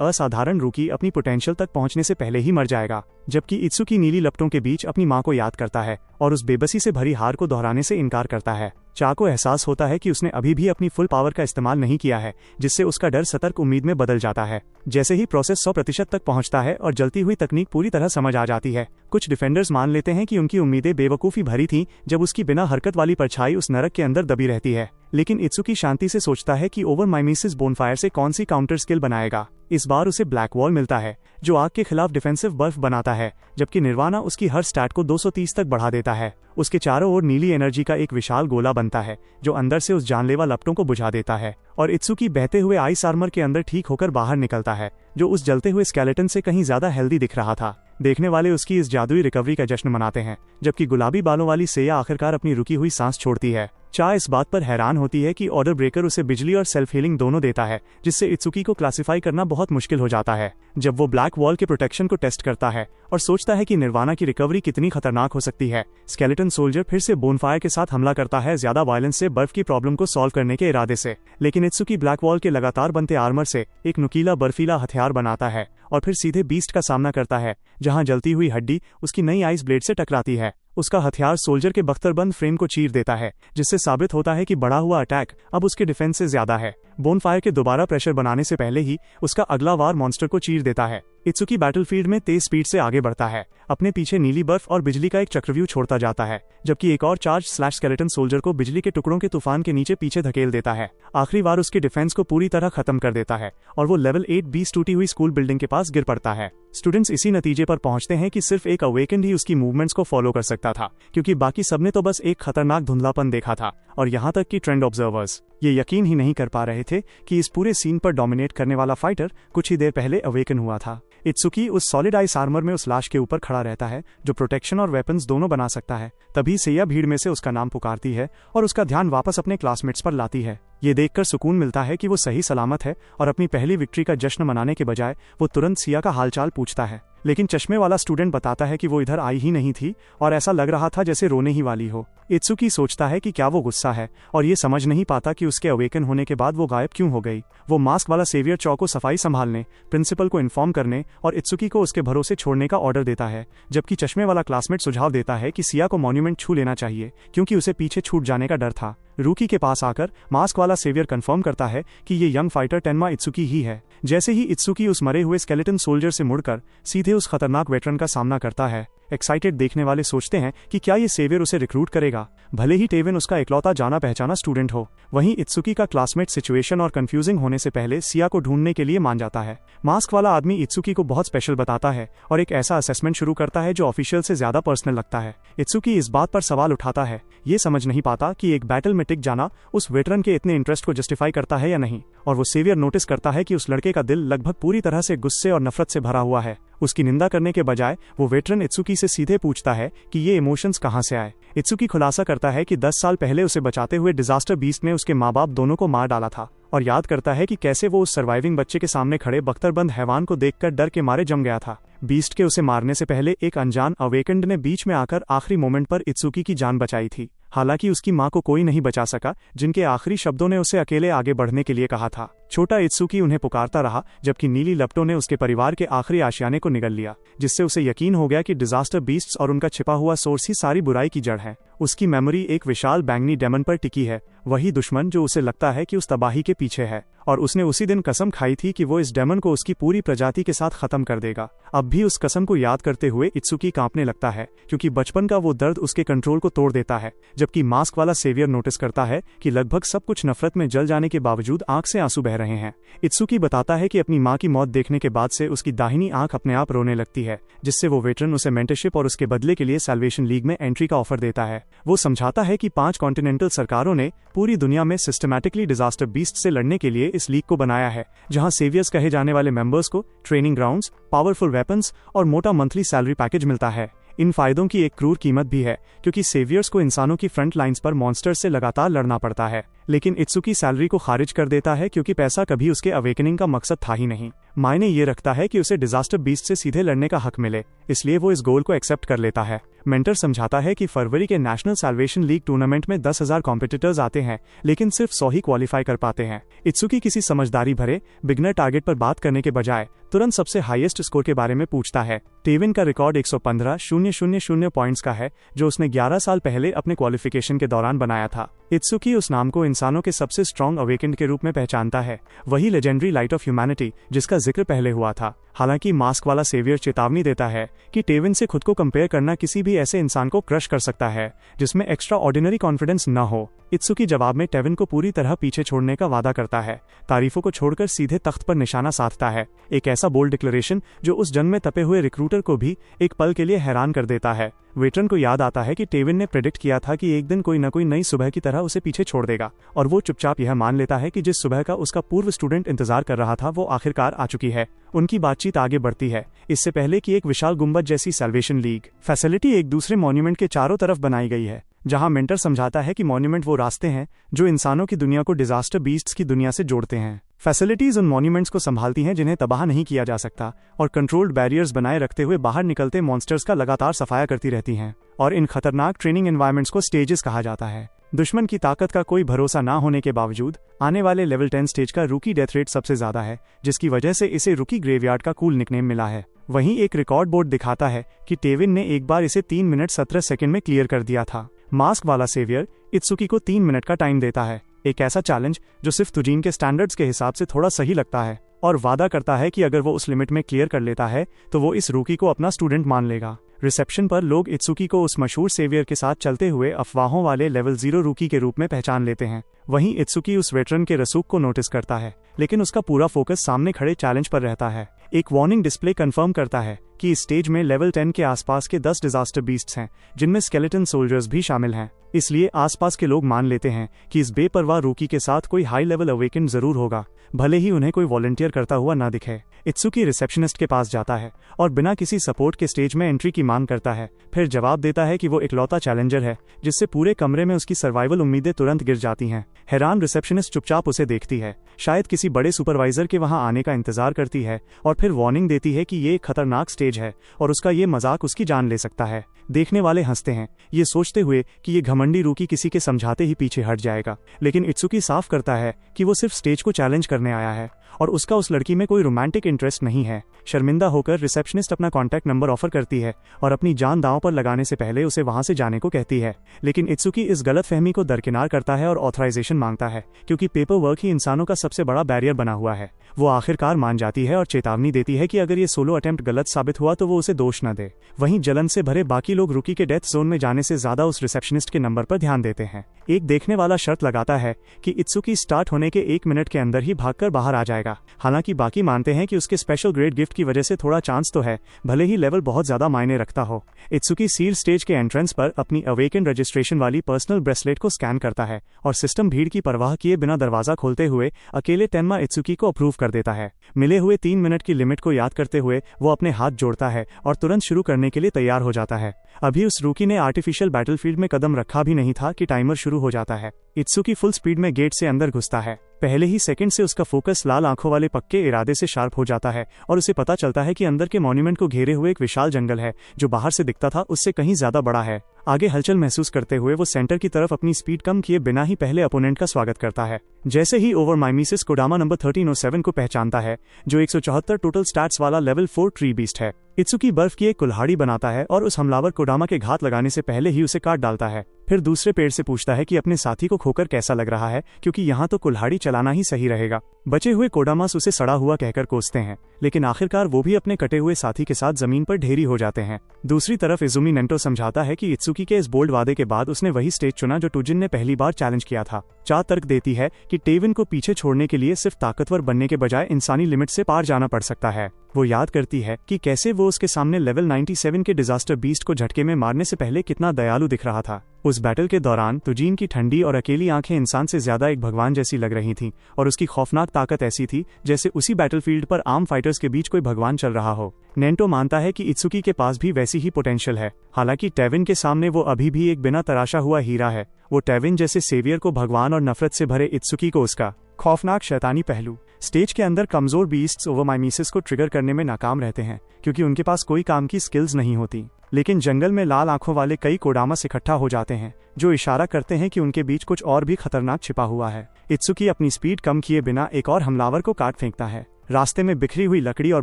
असाधारण रूकी अपनी पोटेंशियल तक पहुंचने से पहले ही मर जाएगा, जबकि इत्सुकी नीली लपटों के बीच अपनी मां को याद करता है और उस बेबसी से भरी हार को दोहराने से इनकार करता है। चा को एहसास होता है कि उसने अभी भी अपनी फुल पावर का इस्तेमाल नहीं किया है, जिससे उसका डर सतर्क उम्मीद में बदल जाता है। जैसे ही प्रोसेस 100% तक पहुंचता है और जलती हुई तकनीक पूरी तरह समझ आ जाती है, कुछ डिफेंडर्स मान लेते हैं कि उनकी उम्मीदें बेवकूफी भरी थीं जब उसकी बिना हरकत वाली परछाई उस नरक के अंदर दबी रहती है। लेकिन इत्सुकी शांति से सोचता है कि ओवरमाइमेसिस बोनफायर से कौन सी काउंटर स्किल बनाएगा। इस बार उसे ब्लैक वॉल मिलता है जो आग के खिलाफ डिफेंसिव बर्फ बनाता है, जबकि निर्वाणा उसकी हर स्टैट को 230 तक बढ़ा देता है। उसके चारों ओर नीली एनर्जी का एक विशाल गोला बनता है जो अंदर से उस जानलेवा लपटों को बुझा देता है, और इत्सुकी बहते हुए आइस आर्मर के अंदर ठीक होकर बाहर निकलता है, जो उस जलते हुए स्केलेटन से कहीं ज्यादा हेल्दी दिख रहा था। देखने वाले उसकी इस जादुई रिकवरी का जश्न मनाते हैं, जबकि गुलाबी बालों वाली सेया आखिरकार अपनी रुकी हुई सांस छोड़ती है। चा इस बात पर हैरान होती है कि ऑर्डर ब्रेकर उसे बिजली और सेल्फ हीलिंग दोनों देता है, जिससे इत्सुकी को क्लासिफाई करना बहुत मुश्किल हो जाता है। जब वो ब्लैक वॉल के प्रोटेक्शन को टेस्ट करता है और सोचता है कि निर्वाणा की रिकवरी कितनी खतरनाक हो सकती है, स्केलेटन सोल्जर फिर से बोनफायर के साथ हमला करता है, ज्यादा वायलेंस से बर्फ की प्रॉब्लम को सॉल्व करने के इरादे से। लेकिन इत्सुकी ब्लैक वॉल के लगातार बनते आर्मर से एक नुकीला बर्फीला हथियार बनाता है और फिर सीधे बीस्ट का सामना करता है, जहां जलती हुई हड्डी उसकी नई आइस ब्लेड से टकराती है। उसका हथियार सोल्जर के बख्तरबंद फ्रेम को चीर देता है, जिससे साबित होता है कि बढ़ा हुआ अटैक अब उसके डिफेंस से ज्यादा है। बोनफायर के दोबारा प्रेशर बनाने से पहले ही उसका अगला वार मॉन्स्टर को चीर देता है। इत्सुकी बैटलफील्ड में तेज स्पीड से आगे बढ़ता है, अपने पीछे नीली बर्फ और बिजली का एक चक्रव्यूह छोड़ता जाता है, जबकि एक और चार्ज स्केलेटन सोल्जर को बिजली के टुकड़ों के तूफान के नीचे पीछे धकेल देता है। आखिरी वार उसके डिफेंस को पूरी तरह खत्म कर देता है और वो लेवल 8 बीस टूटी हुई स्कूल बिल्डिंग के पास गिर पड़ता है। स्टूडेंट्स इसी नतीजे पर पहुंचते हैं कि सिर्फ एक अवेकेंड ही उसकी मूवमेंट्स को फॉलो कर सकता था, क्योंकि बाकी सबने तो बस एक खतरनाक धुंधलापन देखा था। और यहाँ तक कि ट्रेंड ऑब्जर्वर्स ये यकीन ही नहीं कर पा रहे थे कि इस पूरे सीन पर डोमिनेट करने वाला फाइटर कुछ ही देर पहले अवेकन हुआ था। इत्सुकी उस सॉलिड आइस आर्मर में उस लाश के ऊपर खड़ा रहता है जो प्रोटेक्शन और वेपन्स दोनों बना सकता है। तभी सेया भीड़ में से उसका नाम पुकारती है और उसका ध्यान वापस अपने क्लासमेट्स पर लाती है। ये देखकर सुकून मिलता है कि वो सही सलामत है, और अपनी पहली विक्ट्री का जश्न मनाने के बजाय वो तुरंत सिया का हालचाल पूछता है। लेकिन चश्मे वाला स्टूडेंट बताता है कि वो इधर आई ही नहीं थी और ऐसा लग रहा था जैसे रोने ही वाली हो। इत्सुकी सोचता है कि क्या वो गुस्सा है, और ये समझ नहीं पाता कि उसके अवेकन होने के बाद वो गायब क्यों हो गई। वो मास्क वाला सेवियर चौ को सफाई संभालने, प्रिंसिपल को इन्फॉर्म करने और इत्सुकी को उसके भरोसे छोड़ने का ऑर्डर देता है, जबकि चश्मे वाला क्लासमेट सुझाव देता है कि सिया को मॉन्यूमेंट छू लेना चाहिए, क्योंकि उसे पीछे छूट जाने का डर था। रूकी के पास आकर मास्क वाला सेवियर कंफर्म करता है कि ये यंग फाइटर टेन्मा इत्सुकी ही है। जैसे ही इत्सुकी उस मरे हुए स्केलेटन सोल्जर से मुड़कर सीधे उस खतरनाक वेटरन का सामना करता है, एक्साइटेड देखने वाले सोचते हैं कि क्या ये सेवियर उसे रिक्रूट करेगा, भले ही टेविन उसका इकलौता जाना पहचाना स्टूडेंट हो। वहीं इत्सुकी का क्लासमेट सिचुएशन और कंफ्यूजिंग होने से पहले सिया को ढूंढने के लिए मान जाता है। मास्क वाला आदमी इत्सुकी को बहुत स्पेशल बताता है और एक ऐसा असेसमेंट शुरू करता है जो ऑफिशियल से ज्यादा पर्सनल लगता है। इत्सुकी इस बात पर सवाल उठाता है, ये समझ नहीं पाता कि एक बैटल में टिक जाना उस वेटरन के इतने इंटरेस्ट को जस्टिफाई करता है या नहीं, और वो सेवियर नोटिस करता है कि उस लड़के का दिल लगभग पूरी तरह से गुस्से और नफरत से भरा हुआ है। उसकी निंदा करने के बजाय वो वेटरन इत्सुकी से सीधे पूछता है कि ये इमोशंस कहां से आए। इत्सुकी खुलासा करता है कि 10 साल पहले उसे बचाते हुए डिजास्टर बीस्ट ने उसके माँ बाप दोनों को मार डाला था, और याद करता है कि कैसे वो उस सर्वाइविंग बच्चे के सामने खड़े बख्तरबंद हैवान को देखकर डर के मारे जम गया था। बीस्ट के उसे मारने से पहले एक अनजान अवेकेंड ने बीच में आकर आखिरी मोमेंट पर इत्सुकी की जान बचाई थी। हालांकि उसकी मां को कोई नहीं बचा सका, जिनके आखिरी शब्दों ने उसे अकेले आगे बढ़ने के लिए कहा था। छोटा इत्सुकी उन्हें पुकारता रहा, जबकि नीली लपटों ने उसके परिवार के आखिरी आशियाने को निगल लिया, जिससे उसे यकीन हो गया कि डिजास्टर बीस्ट्स और उनका छिपा हुआ सोर्स ही सारी बुराई की जड़ है। उसकी मेमोरी एक विशाल बैंगनी डेमन पर टिकी है, वही दुश्मन जो उसे लगता है कि उस तबाही के पीछे है, और उसने उसी दिन कसम खाई थी कि वो इस डेमन को उसकी पूरी प्रजाति के साथ खत्म कर देगा। अब भी उस कसम को याद करते हुए इत्सुकी कांपने लगता है, क्योंकि बचपन का वो दर्द उसके कंट्रोल को तोड़ देता है, जबकि मास्क वाला सेवियर नोटिस करता है कि लगभग सब कुछ नफरत में जल जाने के बावजूद आंख से आंसू बह रहे हैं। इत्सुकी बताता है कि अपनी मां की मौत देखने के बाद से उसकी दाहिनी आंख अपने आप रोने लगती है, जिससे वो वेटरन उसे मेंटरशिप और उसके बदले के लिए सैल्वेशन लीग में एंट्री का ऑफर देता है। वो समझाता है कि 5 कॉन्टिनेंटल सरकारों ने पूरी दुनिया में सिस्टमैटिकली डिजास्टर बीस्ट से लड़ने के लिए इस लीग को बनाया है, जहां सेवियर्स कहे जाने वाले मेंबर्स को ट्रेनिंग ग्राउंड्स, पावरफुल वेपन्स और मोटा मंथली सैलरी पैकेज मिलता है। इन फायदों की एक क्रूर कीमत भी है, क्योंकि सेवियर्स को इंसानों की फ्रंट लाइंस पर मॉन्स्टर्स से लगातार लड़ना पड़ता है। लेकिन इत्सुकी सैलरी को खारिज कर देता है, क्योंकि पैसा कभी उसके अवेकनिंग का मकसद था ही नहीं। मायने ये रखता है कि उसे डिजास्टर बीस्ट से सीधे लड़ने का हक मिले, इसलिए वो इस गोल को एक्सेप्ट कर लेता है। मेंटर समझाता है कि फरवरी के नेशनल सैल्वेशन लीग टूर्नामेंट में 10,000 कॉम्पिटिटर्स आते हैं, लेकिन सिर्फ 100 ही क्वालिफाई कर पाते हैं। इत्सुकी किसी समझदारी भरे बिगनर टारगेट पर बात करने के बजाय तुरंत सबसे हाईएस्ट स्कोर के बारे में पूछता है। टेविन का रिकॉर्ड 115,000 पॉइंट्स का है, जो उसने 11 साल पहले अपने क्वालिफिकेशन के दौरान बनाया था। इत्सुकी उस नाम को इंसानों के सबसे स्ट्रॉन्ग अवेकेंड के रूप में पहचानता है, वही लेजेंडरी लाइट ऑफ ह्यूमैनिटी जिसका जिक्र पहले हुआ था। हालांकि मास्क वाला सेवियर चेतावनी देता है कि टेविन से खुद को कंपेयर करना किसी भी ऐसे इंसान को क्रश कर सकता है जिसमें एक्स्ट्रा ऑर्डिनरी कॉन्फिडेंस न हो। इत्सुकी जवाब में टेविन को पूरी तरह पीछे छोड़ने का वादा करता है, तारीफों को छोड़कर सीधे तख्त पर निशाना साधता है। एक ऐसा बोल्ड डिक्लेरेशन जो उस जंग में तपे हुए रिक्रूटर को भी एक पल के लिए हैरान कर देता है। वेटरन को याद आता है कि टेविन ने प्रेडिक्ट किया था कि एक दिन कोई न कोई नई सुबह की तरह उसे पीछे छोड़ देगा, और वो चुपचाप यह मान लेता है कि जिस सुबह का उसका पूर्व स्टूडेंट इंतजार कर रहा था वो आखिरकार आ चुकी है। उनकी बातचीत आगे बढ़ती है, इससे पहले कि एक विशाल गुंबद जैसी सैल्वेशन लीग फैसिलिटी एक दूसरे मॉन्यूमेंट के चारों तरफ बनाई गई है, जहां मेंटर समझाता है कि मॉन्यूमेंट वो रास्ते हैं जो इंसानों की दुनिया को डिजास्टर बीस्ट्स की दुनिया से जोड़ते हैं। फैसिलिटीज उन मॉन्यूमेंट्स को संभालती हैं जिन्हें तबाह नहीं किया जा सकता, और कंट्रोल्ड बैरियर्स बनाए रखते हुए बाहर निकलते मॉन्स्टर्स का लगातार सफाया करती रहती हैं। और इन खतरनाक ट्रेनिंग एनवायरनमेंट्स को स्टेजेस कहा जाता है। दुश्मन की ताकत का कोई भरोसा ना होने के बावजूद आने वाले लेवल 10 स्टेज का रूकी डेथ रेट सबसे ज्यादा है, जिसकी वजह से इसे रूकी ग्रेवयार्ड का कूल निकनेम मिला है। वहीं एक रिकॉर्ड बोर्ड दिखाता है कि टेविन ने एक बार इसे 3 मिनट 17 सेकंड में क्लियर कर दिया था। मास्क वाला सेवियर इत्सुकी को 3 मिनट का टाइम देता है, एक ऐसा चैलेंज जो सिर्फ तुजीन के स्टैंडर्ड्स के हिसाब से थोड़ा सही लगता है, और वादा करता है कि अगर वो उस लिमिट में क्लियर कर लेता है तो वो इस रूकी को अपना स्टूडेंट मान लेगा। रिसेप्शन पर लोग इत्सुकी को उस मशहूर सेवियर के साथ चलते हुए अफवाहों वाले लेवल 0 रूकी के रूप में पहचान लेते हैं। वहीं इत्सुकी उस वेटरन के रसूख को नोटिस करता है, लेकिन उसका पूरा फोकस सामने खड़े चैलेंज पर रहता है। एक वार्निंग डिस्प्ले कंफर्म करता है कि इस स्टेज में लेवल 10 के आसपास के 10 डिजास्टर बीस्ट्स हैं, जिनमें स्केलेटन सोल्जर्स भी शामिल हैं। इसलिए आसपास के लोग मान लेते हैं कि इस बेपरवाह रूकी के साथ कोई हाई लेवल अवेकेंड जरूर होगा, भले ही उन्हें कोई वॉलंटियर करता हुआ ना दिखे। इत्सुकी रिसेप्शनिस्ट के पास जाता है और बिना किसी सपोर्ट के स्टेज में एंट्री की मांग करता है, फिर जवाब देता है कि वो इकलौता चैलेंजर है जिससे पूरे कमरे में उसकी सर्वाइवल उम्मीदें तुरंत गिर जाती हैं। हैरान रिसेप्शनिस्ट चुपचाप उसे देखती है, शायद किसी बड़े सुपरवाइजर के वहां आने का इंतजार करती है, और फिर वार्निंग देती है कि ये एक खतरनाक स्टेज है और उसका ये मजाक उसकी जान ले सकता है। देखने वाले हंसते हैं, ये सोचते हुए कि ये घमंडी रूकी किसी के समझाते ही पीछे हट जाएगा, लेकिन इत्सुकी साफ करता है कि वो सिर्फ स्टेज को चैलेंज करने आया है और उसका उस लड़की में कोई रोमांटिक इंटरेस्ट नहीं है। शर्मिंदा होकर रिसेप्शनिस्ट अपना कॉन्टैक्ट नंबर ऑफर करती है और अपनी जान दांव पर लगाने से पहले उसे वहां से जाने को कहती है, लेकिन इत्सुकी इस गलतफहमी को दरकिनार करता है और ऑथराइजेशन मांगता है, क्योंकि पेपर वर्क ही इंसानों का सबसे बड़ा बैरियर बना हुआ है। वो आखिरकार मान जाती है और चेतावनी देती है कि अगर ये सोलो अटेम्प्ट गलत साबित हुआ तो वो उसे दोष न दे। वहीं जलन से भरे बाकी लोग रूकी के डेथ जोन में जाने से ज्यादा उस रिसेप्शनिस्ट के नंबर पर ध्यान देते हैं। एक देखने वाला शर्त लगाता है कि इत्सुकी स्टार्ट होने के 1 मिनट के अंदर ही भागकर बाहर आ जाएगा। हालांकि बाकी मानते हैं कि उसके स्पेशल ग्रेड गिफ्ट की वजह से थोड़ा चांस तो है, भले ही लेवल बहुत ज्यादा मायने रखता हो। इत्सुकी सील स्टेज के एंट्रेंस पर अपनी अवेकेंड रजिस्ट्रेशन वाली पर्सनल ब्रेसलेट को स्कैन करता है और सिस्टम भीड़ की परवाह किए बिना दरवाजा खोलते हुए अकेले टेन्मा इत्सुकी को अप्रूव कर देता है। मिले हुए 3 मिनट की लिमिट को याद करते हुए वो अपने हाथ जोड़ता है और तुरंत शुरू करने के लिए तैयार हो जाता है। अभी उस रूकी ने आर्टिफिशियल बैटलफील्ड में कदम रखा भी नहीं था कि टाइमर शुरू हो जाता है। इत्सुकी फुल स्पीड में गेट से अंदर घुसता है। पहले ही सेकंड से उसका फोकस लाल आंखों वाले पक्के इरादे से शार्प हो जाता है और उसे पता चलता है कि अंदर के मॉन्यूमेंट को घेरे हुए एक विशाल जंगल है जो बाहर से दिखता था उससे कहीं ज्यादा बड़ा है। आगे हलचल महसूस करते हुए वो सेंटर की तरफ अपनी स्पीड कम किए बिना ही पहले अपोनेंट का स्वागत करता है। जैसे ही ओवर माइमिसिस कोडामा नंबर 1307 को पहचानता है, जो 174 टोटल स्टैट्स वाला लेवल 4 ट्री बीस्ट है, इत्सुकी बर्फ की एक कुल्हाड़ी बनाता है और उस हमलावर कोडामा के घात लगाने से पहले ही उसे काट डालता है। फिर दूसरे पेड़ से पूछता है कि अपने साथी को खोकर कैसा लग रहा है, क्योंकि यहाँ तो कुल्हाड़ी चलाना ही सही रहेगा। बचे हुए कोडामास उसे सड़ा हुआ कहकर कोसते हैं, लेकिन आखिरकार वो भी अपने कटे हुए साथी के साथ जमीन पर ढेरी हो जाते हैं। दूसरी तरफ इजुमी नेंटो समझाता है कि इत्सुकी के इस बोल्ड वादे के बाद उसने वही स्टेज चुना जो टूजिन ने पहली बार चैलेंज किया था। चा तर्क देती है कि टेविन को पीछे छोड़ने के लिए सिर्फ ताकतवर बनने के बजाय इंसानी लिमिट से पार जाना पड़ सकता है। वो याद करती है कि कैसे वो उसके सामने लेवल 97 के डिजास्टर बीस्ट को झटके में मारने से पहले कितना दयालु दिख रहा था। उस बैटल के दौरान तुजीन की ठंडी और अकेली आंखें इंसान से ज्यादा एक भगवान जैसी लग रही थीं, और उसकी खौफनाक ताकत ऐसी थी जैसे उसी बैटलफील्ड पर आर्म फाइटर्स के बीच कोई भगवान चल रहा हो। नेंटो मानता है कि इत्सुकी के पास भी वैसी ही पोटेंशियल है। हालांकि टेविन के सामने वो अभी भी एक बिना तराशा हुआ हीरा है। वो टेविन जैसे सेवियर को भगवान और नफरत से भरे इत्सुकी को उसका खौफनाक शैतानी पहलू। स्टेज के अंदर कमजोर बीस्ट्स ओवरमाइमेसिस को ट्रिगर करने में नाकाम रहते हैं, क्योंकि उनके पास कोई काम की स्किल्स नहीं होती। लेकिन जंगल में लाल आंखों वाले कई कोडामास इकट्ठा हो जाते हैं, जो इशारा करते हैं कि उनके बीच कुछ और भी खतरनाक छिपा हुआ है। इत्सुकी अपनी स्पीड कम किए बिना एक और हमलावर को काट फेंकता है, रास्ते में बिखरी हुई लकड़ी और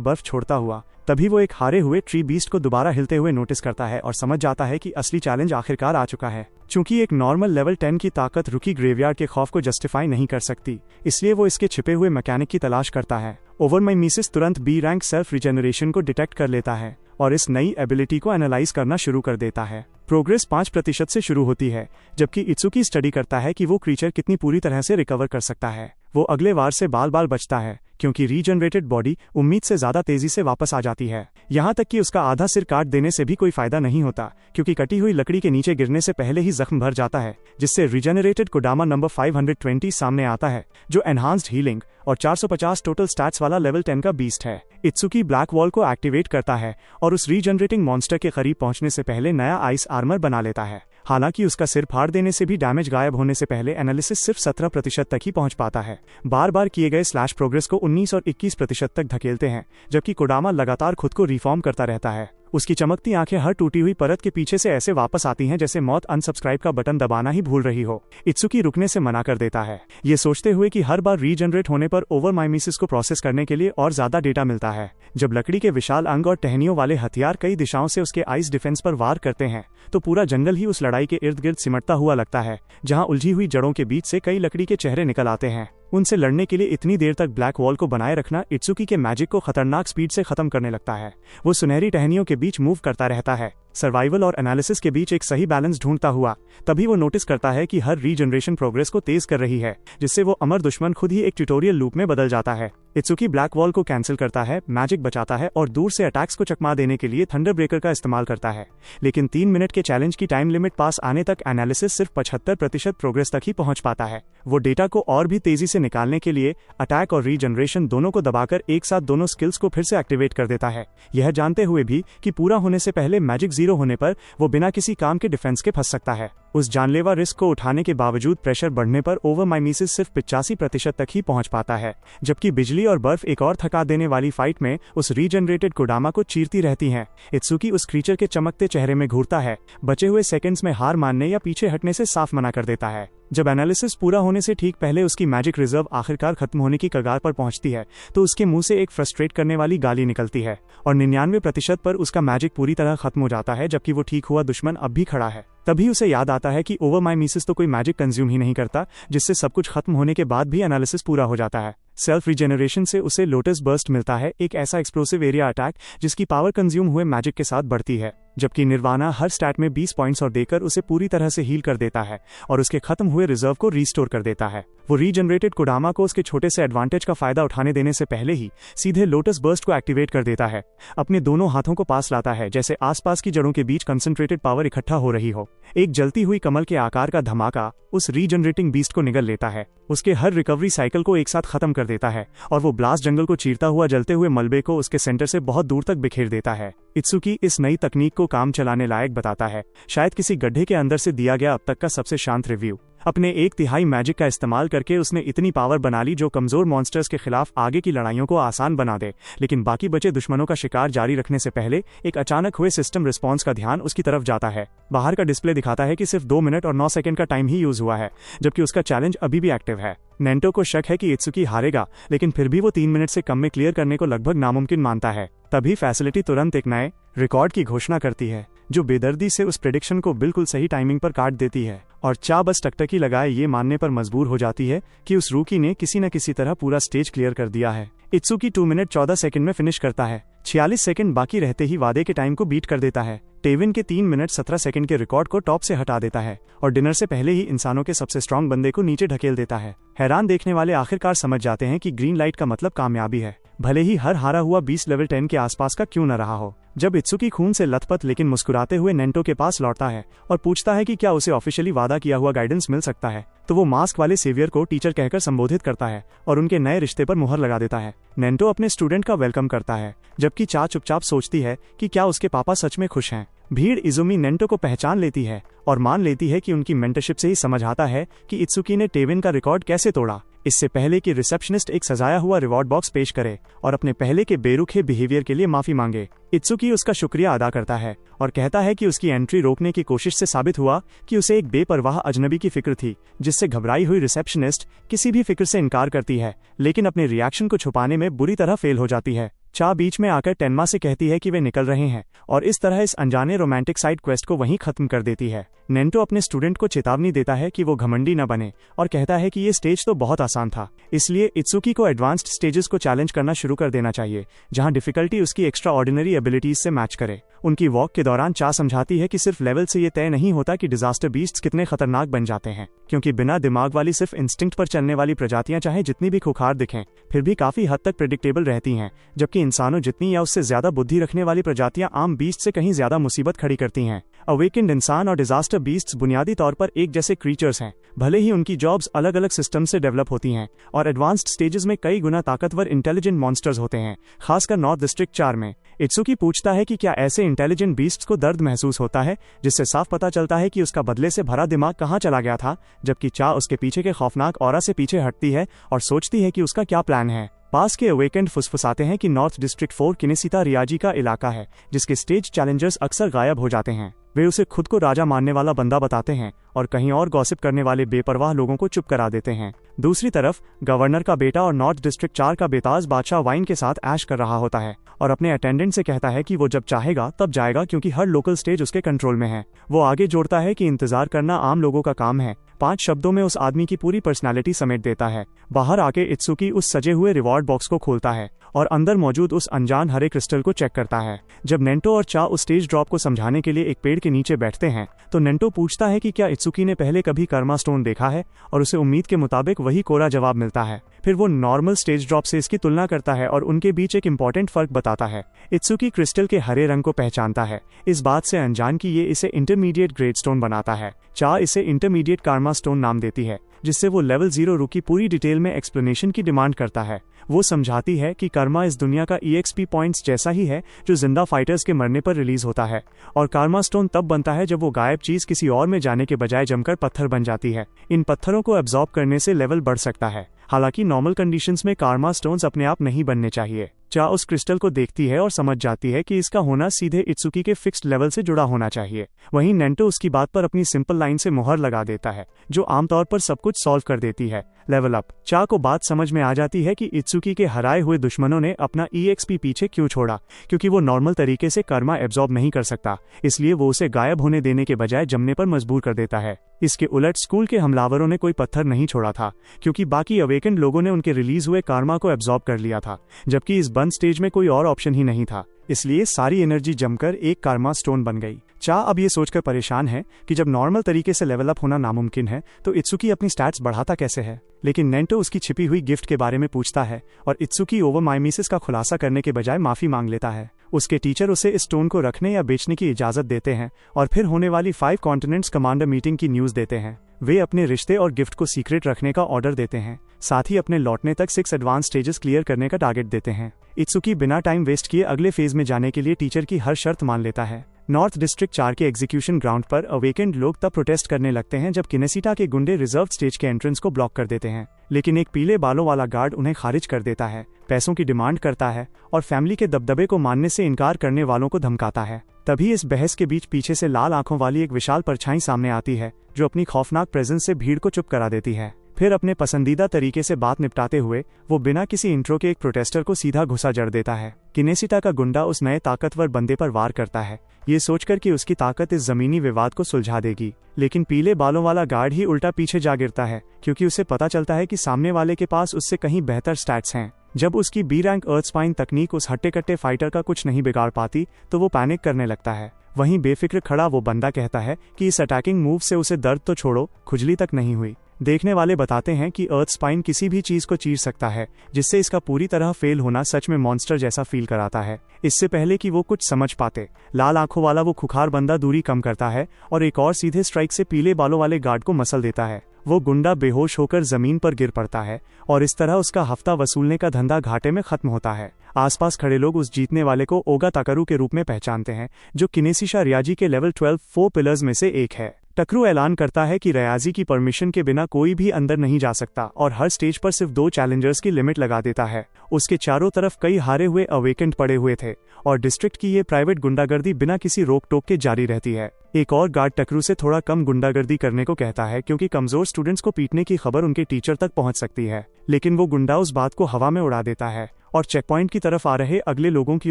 बर्फ छोड़ता हुआ। तभी वो एक हारे हुए ट्री बीस्ट को दोबारा हिलते हुए नोटिस करता है और समझ जाता है कि असली चैलेंज आखिरकार आ चुका है। चूंकि एक नॉर्मल लेवल 10 की ताकत रुकी ग्रेवयार्ड के खौफ को जस्टिफाई नहीं कर सकती, इसलिए वो इसके छिपे हुए मैकेनिक की तलाश करता है। ओवरमाइमेसिस तुरंत बी रैंक सेल्फ रिजेनरेशन को डिटेक्ट कर लेता है और इस नई एबिलिटी को एनालाइज करना शुरू कर देता है। प्रोग्रेस 5% से शुरू होती है, जबकि इत्सुकी स्टडी करता है कि वो क्रीचर कितनी पूरी तरह से रिकवर कर सकता है। वो अगले वार से बाल बाल बचता है, क्योंकि रीजनरेटेड बॉडी उम्मीद से ज्यादा तेजी से वापस आ जाती है। यहाँ तक कि उसका आधा सिर काट देने से भी कोई फायदा नहीं होता, क्योंकि कटी हुई लकड़ी के नीचे गिरने से पहले ही जख्म भर जाता है, जिससे रीजनरेटेड कोडामा नंबर 520 सामने आता है, जो एनहांस्ड हीलिंग और 450 टोटल स्टैट्स वाला लेवल 10 का बीस्ट है। इत्सुकी ब्लैक वॉल को एक्टिवेट करता है और उस रीजनरेटिंग मॉन्स्टर के करीब पहुंचने से पहले नया आइस आर्मर बना लेता है। हालांकि उसका सिर फाड़ देने से भी डैमेज गायब होने से पहले एनालिसिस सिर्फ 17% तक ही पहुंच पाता है। बार बार किए गए स्लैश प्रोग्रेस को 19 और 21% तक धकेलते हैं, जबकि कोडामा लगातार खुद को रिफॉर्म करता रहता है। उसकी चमकती आंखें हर टूटी हुई परत के पीछे से ऐसे वापस आती हैं जैसे मौत अनसब्सक्राइब का बटन दबाना ही भूल रही हो। इत्सुकी रुकने से मना कर देता है, ये सोचते हुए कि हर बार रीजनरेट होने पर ओवरमाइमेसिस को प्रोसेस करने के लिए और ज्यादा डेटा मिलता है। जब लकड़ी के विशाल अंग और टहनियों वाले हथियार कई दिशाओं से उसके आइस डिफेंस पर वार करते हैं, तो पूरा जंगल ही उस लड़ाई के इर्द गिर्द सिमटता हुआ लगता है, जहां उलझी हुई जड़ों के बीच से कई लकड़ी के चेहरे निकल आते हैं। उनसे लड़ने के लिए इतनी देर तक ब्लैक वॉल को बनाए रखना इत्सुकी के मैजिक को खतरनाक स्पीड से खत्म करने लगता है। वो सुनहरी टहनियों के बीच मूव करता रहता है, सर्वाइवल और एनालिसिस के बीच एक सही बैलेंस ढूंढता हुआ। तभी वो नोटिस करता है कि हर रीजनरेशन प्रोग्रेस को तेज कर रही है, जिससे वो अमर दुश्मन खुद ही एक ट्यूटोरियल लूप में बदल जाता है। इत्सुकी ब्लैक वॉल को कैंसिल करता है, मैजिक बचाता है और दूर से अटैक्स को चकमा देने के लिए थंडर ब्रेकर का इस्तेमाल करता है। लेकिन 3 मिनट के चैलेंज की टाइम लिमिट पास आने तक एनालिसिस सिर्फ 75% प्रोग्रेस तक ही पहुंच पाता है। वो डेटा को और भी तेजी से निकालने के लिए अटैक और रीजनरेशन दोनों को दबाकर एक साथ दोनों स्किल्स को फिर से एक्टिवेट कर देता है, यह जानते हुए भी कि पूरा होने से पहले मैजिक 0 होने पर वो बिना किसी काम के डिफेंस के फंस सकता है। उस जानलेवा रिस्क को उठाने के बावजूद प्रेशर बढ़ने पर ओवरमाइमेसिस सिर्फ 85% तक ही पहुंच पाता है, जबकि बिजली और बर्फ एक और थका देने वाली फाइट में उस रीजनरेटेड कोडामा को चीरती रहती हैं। इत्सुकी उस क्रीचर के चमकते चेहरे में घूरता है, बचे हुए सेकंड्स में हार मानने या पीछे हटने से साफ मना कर देता है। जब एनालिसिस पूरा होने से ठीक पहले उसकी मैजिक रिजर्व आखिरकार खत्म होने की कगार पर पहुंचती है, तो उसके मुंह से एक फ्रस्ट्रेट करने वाली गाली निकलती है और 99% पर उसका मैजिक पूरी तरह खत्म हो जाता है, जबकि वो ठीक हुआ दुश्मन अब भी खड़ा है। तभी उसे याद आता है कि ओवरमाइमेसिस तो कोई मैजिक कंज्यूम ही नहीं करता, जिससे सब कुछ खत्म होने के बाद भी एनालिसिस पूरा हो जाता है। सेल्फ रिजेनरेशन से उसे लोटस बर्स्ट मिलता है, एक ऐसा एक्सप्लोसिव एरिया अटैक जिसकी पावर कंज्यूम हुए मैजिक के साथ बढ़ती है, जबकि निर्वाणा हर स्टैट में 20 पॉइंट्स और देकर उसे पूरी तरह से हील कर देता है और उसके खत्म हुए रिजर्व को रीस्टोर कर देता है। वो रीजनरेटेड कोडामा को उसके छोटे से एडवांटेज का फायदा उठाने देने से पहले ही सीधे लोटस बर्स्ट को एक्टिवेट कर देता है। अपने दोनों हाथों को पास लाता है, जैसे आसपास की जड़ों के बीच कंसंट्रेटेड पावर इकट्ठा हो रही हो। एक जलती हुई कमल के आकार का धमाका उस रीजनरेटिंग बीस्ट को निगल लेता है, उसके हर रिकवरी साइकिल को एक साथ खत्म कर देता है और वो ब्लास्ट जंगल को चीरता हुआ जलते हुए मलबे को उसके सेंटर से बहुत दूर तक बिखेर देता है। इत्सुकी इस नई तकनीक को काम चलाने लायक बताता है, शायद किसी गड्ढे के अंदर से दिया गया अब तक का सबसे शांत रिव्यू। अपने 1/3 मैजिक का इस्तेमाल करके उसने इतनी पावर बना ली जो कमजोर मॉन्स्टर्स के खिलाफ आगे की लड़ाइयों को आसान बना दे, लेकिन बाकी बचे दुश्मनों का शिकार जारी रखने से पहले एक अचानक हुए सिस्टम रिस्पॉन्स का ध्यान उसकी तरफ जाता है। बाहर का डिस्प्ले दिखाता है कि सिर्फ 2 मिनट और 9 सेकंड का टाइम ही यूज हुआ है, जबकि उसका चैलेंज अभी भी एक्टिव है। नेंटो को शक है कि इत्सुकी हारेगा, लेकिन फिर भी वो 3 मिनट से कम में क्लियर करने को लगभग नामुमकिन मानता है। तभी फैसिलिटी तुरंत एक नए रिकॉर्ड की घोषणा करती है, जो बेदर्दी से उस प्रेडिक्शन को बिल्कुल सही टाइमिंग पर काट देती है, और चा बस टकटकी लगाए ये मानने पर मजबूर हो जाती है कि उस रूकी ने किसी न किसी तरह पूरा स्टेज क्लियर कर दिया है। इत्सुकी 2 मिनट 14 सेकंड में फिनिश करता है। 46 सेकंड बाकी रहते ही वादे के टाइम को बीट कर देता है। टेविन के 3 मिनट 17 सेकंड के रिकॉर्ड को टॉप से हटा देता है और डिनर से पहले ही इंसानों के सबसे स्ट्रांग बंदे को नीचे ढकेल देता है। हैरान देखने वाले आखिरकार समझ जाते हैं कि ग्रीन लाइट का मतलब कामयाबी है, भले ही हर हारा हुआ 20 लेवल 10 के आसपास का क्यों न रहा हो। जब इत्सुकी खून से लथपथ लेकिन मुस्कुराते हुए नेंटो के पास लौटता है और पूछता है कि क्या उसे ऑफिशियली वादा किया हुआ गाइडेंस मिल सकता है, तो वो मास्क वाले सेवियर को टीचर कहकर संबोधित करता है और उनके नए रिश्ते पर मुहर लगा देता है। नेंटो अपने स्टूडेंट का वेलकम करता है, जबकि चा चुपचाप सोचती है कि क्या उसके पापा सच में खुश हैं। भीड़ इजुमी नेंटो को पहचान लेती है और मान लेती है कि उनकी मेंटरशिप से ही समझ आता है कि इत्सुकी ने टेविन का रिकॉर्ड कैसे तोड़ा। इससे पहले कि रिसेप्शनिस्ट एक सजाया हुआ रिवॉर्ड बॉक्स पेश करे और अपने पहले के बेरुखे बिहेवियर के लिए माफी मांगे, इत्सुकी उसका शुक्रिया अदा करता है और कहता है कि उसकी एंट्री रोकने की कोशिश से साबित हुआ कि उसे एक बेपरवाह अजनबी की फिक्र थी, जिससे घबराई हुई रिसेप्शनिस्ट किसी भी फिक्र से इनकार करती है, लेकिन अपने रिएक्शन को छुपाने में बुरी तरह फेल हो जाती है। चा बीच में आकर टेन्मा से कहती है कि वे निकल रहे हैं और इस तरह इस अनजाने रोमांटिक साइड क्वेस्ट को वहीं खत्म कर देती है। नेंटो अपने स्टूडेंट को चेतावनी देता है कि वो घमंडी न बने और कहता है कि ये स्टेज तो बहुत आसान था, इसलिए इत्सुकी को एडवांस्ड स्टेजेस को चैलेंज करना शुरू कर देना चाहिए, जहां डिफिकल्टी उसकी एक्स्ट्रा ऑर्डिनरी एबिलिटीज से मैच करे। उनकी वॉक के दौरान चा समझाती है कि सिर्फ लेवल से ये तय नहीं होता कि डिजास्टर बीस्ट्स कितने खतरनाक बन जाते हैं, क्योंकि बिना दिमाग वाली सिर्फ इंस्टिंक्ट पर चलने वाली प्रजातियां चाहे जितनी भी खुखार दिखें, फिर भी काफी हद तक प्रेडिक्टेबल रहती हैं, जबकि इंसानों जितनी या उससे ज्यादा बुद्धि रखने वाली प्रजातियां आम बीस्ट से कहीं ज्यादा मुसीबत खड़ी करती हैं। अवेकेंड इंसान और डिजास्टर बीस्ट्स बुनियादी तौर पर एक जैसे क्रीचर्स हैं, भले ही उनकी जॉब्स अलग अलग सिस्टम से डेवलप होती हैं और एडवांस्ड स्टेजेस में कई गुना ताकतवर इंटेलिजेंट मॉन्स्टर्स होते हैं, खासकर नॉर्थ डिस्ट्रिक्ट 4 में। इत्सुकी पूछता है कि क्या ऐसे इंटेलिजेंट बीस्ट्स को दर्द महसूस होता है, जिससे साफ पता चलता है कि उसका बदले से भरा दिमाग कहाँ चला गया था, जबकि चा उसके पीछे के खौफनाक ऑरा से पीछे हटती है और सोचती है कि उसका क्या प्लान है। पास के अवेकेंड फुसफुसाते हैं कि नॉर्थ डिस्ट्रिक्ट 4 किनेसिता रियाजी का इलाका है, जिसके स्टेज चैलेंजर्स अक्सर गायब हो जाते हैं। वे उसे खुद को राजा मानने वाला बंदा बताते हैं और कहीं और गॉसिप करने वाले बेपरवाह लोगों को चुप करा देते हैं। दूसरी तरफ गवर्नर का बेटा और नॉर्थ डिस्ट्रिक्ट 4 का बेताज बादशाह वाइन के साथ ऐश कर रहा होता है और अपने अटेंडेंट से कहता है कि वो जब चाहेगा तब जाएगा, क्योंकि हर लोकल स्टेज उसके कंट्रोल में है। वो आगे जोड़ता है कि इंतजार करना आम लोगों का काम है। 5 शब्दों में उस आदमी की पूरी पर्सनालिटी समेट देता है। बाहर आके इत्सुकी उस सजे हुए रिवॉर्ड बॉक्स को खोलता है और अंदर मौजूद उस अनजान हरे क्रिस्टल को चेक करता है। जब नेंटो और चा उस स्टेज ड्रॉप को समझाने के लिए एक पेड़ के नीचे बैठते हैं, तो नेंटो पूछता है कि क्या इत्सुकी ने पहले कभी कर्मा स्टोन देखा है, और उसे उम्मीद के मुताबिक वही कोरा जवाब मिलता है। फिर वो नॉर्मल स्टेज ड्रॉप से इसकी तुलना करता है और उनके बीच एक इंपॉर्टेंट फर्क बताता है। इत्सुकी क्रिस्टल के हरे रंग को पहचानता है, इस बात से अनजान कि ये इसे इंटरमीडिएट ग्रेड स्टोन बनाता है। चा इसे इंटरमीडिएट कार्मा स्टोन नाम देती है, जिससे वो लेवल 0 रूकी पूरी डिटेल में एक्सप्लेनेशन की डिमांड करता है। वो समझाती है कि कर्मा इस दुनिया का EXP पॉइंट्स जैसा ही है जो जिंदा फाइटर्स के मरने पर रिलीज होता है, और कार्मा स्टोन तब बनता है जब वो गायब चीज किसी और में जाने के बजाय जमकर पत्थर बन जाती है। इन पत्थरों को एब्जॉर्ब करने से लेवल बढ़ सकता है, हालांकि नॉर्मल कंडीशंस में कार्मा स्टोन्स अपने आप नहीं बनने चाहिए। चा उस क्रिस्टल को देखती है और समझ जाती है कि इसका होना सीधे इत्सुकी के फिक्स्ड लेवल से जुड़ा होना चाहिए। वहीं नेंटो उसकी बात पर अपनी सिंपल लाइन से मुहर लगा देता है, जो आमतौर पर सब कुछ सॉल्व कर देती है। Level up. चा को बात समझ में आ जाती है कि इत्सुकी के हराए हुए दुश्मनों ने अपना EXP पीछे क्यों छोड़ा, क्योंकि वो नॉर्मल तरीके से कर्मा एब्जॉर्ब नहीं कर सकता, इसलिए वो उसे गायब होने देने के बजाय जमने पर मजबूर कर देता है। इसके उलट स्कूल के हमलावरों ने कोई पत्थर नहीं छोड़ा था, क्योंकि बाकी अवेकेंड लोगों ने उनके रिलीज हुए कार्मा को एब्जॉर्ब कर लिया था, जबकि इस बंद स्टेज में कोई और ऑप्शन ही नहीं था। इसलिए सारी एनर्जी जमकर एक कार्मा स्टोन बन गई। चा अब ये सोचकर परेशान है कि जब नॉर्मल तरीके से लेवल अप होना नामुमकिन है, तो इत्सुकी अपनी स्टैट्स बढ़ाता कैसे है। लेकिन नेंटो उसकी छिपी हुई गिफ्ट के बारे में पूछता है और इत्सुकी ओवरमाइमेसिस का खुलासा करने के बजाय माफी मांग लेता है। उसके टीचर उसे इस स्टोन को रखने या बेचने की इजाजत देते हैं और फिर होने वाली 5 कॉन्टिनेंट्स कमांडर मीटिंग की न्यूज देते हैं। वे अपने रिश्ते और गिफ्ट को सीक्रेट रखने का ऑर्डर देते हैं, साथ ही अपने लौटने तक 6 एडवांस स्टेजेस क्लियर करने का टारगेट देते हैं। इत्सुकी बिना टाइम वेस्ट किए अगले फेज में जाने के लिए टीचर की हर शर्त मान लेता है। नॉर्थ डिस्ट्रिक्ट 4 के एग्जीक्यूशन ग्राउंड पर अवेकेंड लोग तब प्रोटेस्ट करने लगते हैं जब किनेसिटा के गुंडे रिजर्व स्टेज के एंट्रेंस को ब्लॉक कर देते हैं, लेकिन एक पीले बालों वाला गार्ड उन्हें खारिज कर देता है, पैसों की डिमांड करता है और फैमिली के दबदबे को मानने से इनकार करने वालों को धमकाता है। तभी इस बहस के बीच पीछे से लाल आंखों वाली एक विशाल परछाई सामने आती है, जो अपनी खौफनाक प्रेजेंस से भीड़ को चुप करा देती है। फिर अपने पसंदीदा तरीके से बात निपटाते हुए वो बिना किसी इंट्रो के एक प्रोटेस्टर को सीधा घुसा जड़ देता है। किनेसिटा का गुंडा उस नए ताकतवर बंदे पर वार करता है, ये सोचकर कि उसकी ताकत इस जमीनी विवाद को सुलझा देगी, लेकिन पीले बालों वाला गार्ड ही उल्टा पीछे जा गिरता है, क्योंकि उसे पता चलता है कि सामने वाले के पास उससे कहीं बेहतर स्टैट्स हैं। जब उसकी बी रैंक अर्थस्पाइन तकनीक उस हट्टे कट्टे फाइटर का कुछ नहीं बिगाड़ पाती तो वो पैनिक करने लगता है। वहीं बेफिक्र खड़ा वो बंदा कहता है कि इस अटैकिंग मूव से उसे दर्द तो छोड़ो, खुजली तक नहीं हुई। देखने वाले बताते हैं कि अर्थस्पाइन किसी भी चीज को चीर सकता है, जिससे इसका पूरी तरह फेल होना सच में मॉन्स्टर जैसा फील कराता है। इससे पहले कि वो कुछ समझ पाते, लाल आंखों वाला वो खुखार बंदा दूरी कम करता है और एक और सीधे स्ट्राइक से पीले बालों वाले गार्ड को मसल देता है। वो गुंडा बेहोश होकर जमीन पर गिर पड़ता है और इस तरह उसका हफ्ता वसूलने का धंधा घाटे में खत्म होता है। आसपास खड़े लोग उस जीतने वाले को ओगा ताकरू के रूप में पहचानते हैं, जो किनेसिशा रियाजी के लेवल 12 4 पिलर्स में से एक है। टकरू ऐलान करता है कि रियाजी की परमिशन के बिना कोई भी अंदर नहीं जा सकता और हर स्टेज पर सिर्फ 2 चैलेंजर्स की लिमिट लगा देता है। उसके चारों तरफ कई हारे हुए अवेकेंट पड़े हुए थे और डिस्ट्रिक्ट की ये प्राइवेट गुंडागर्दी बिना किसी रोक टोक के जारी रहती है। एक और गार्ड टकरू से थोड़ा कम गुंडागर्दी करने को कहता है, क्योंकि कमजोर स्टूडेंट्स को पीटने की खबर उनके टीचर तक पहुंच सकती है, लेकिन वो गुंडा उस बात को हवा में उड़ा देता है और चेकपॉइंट की तरफ आ रहे अगले लोगों की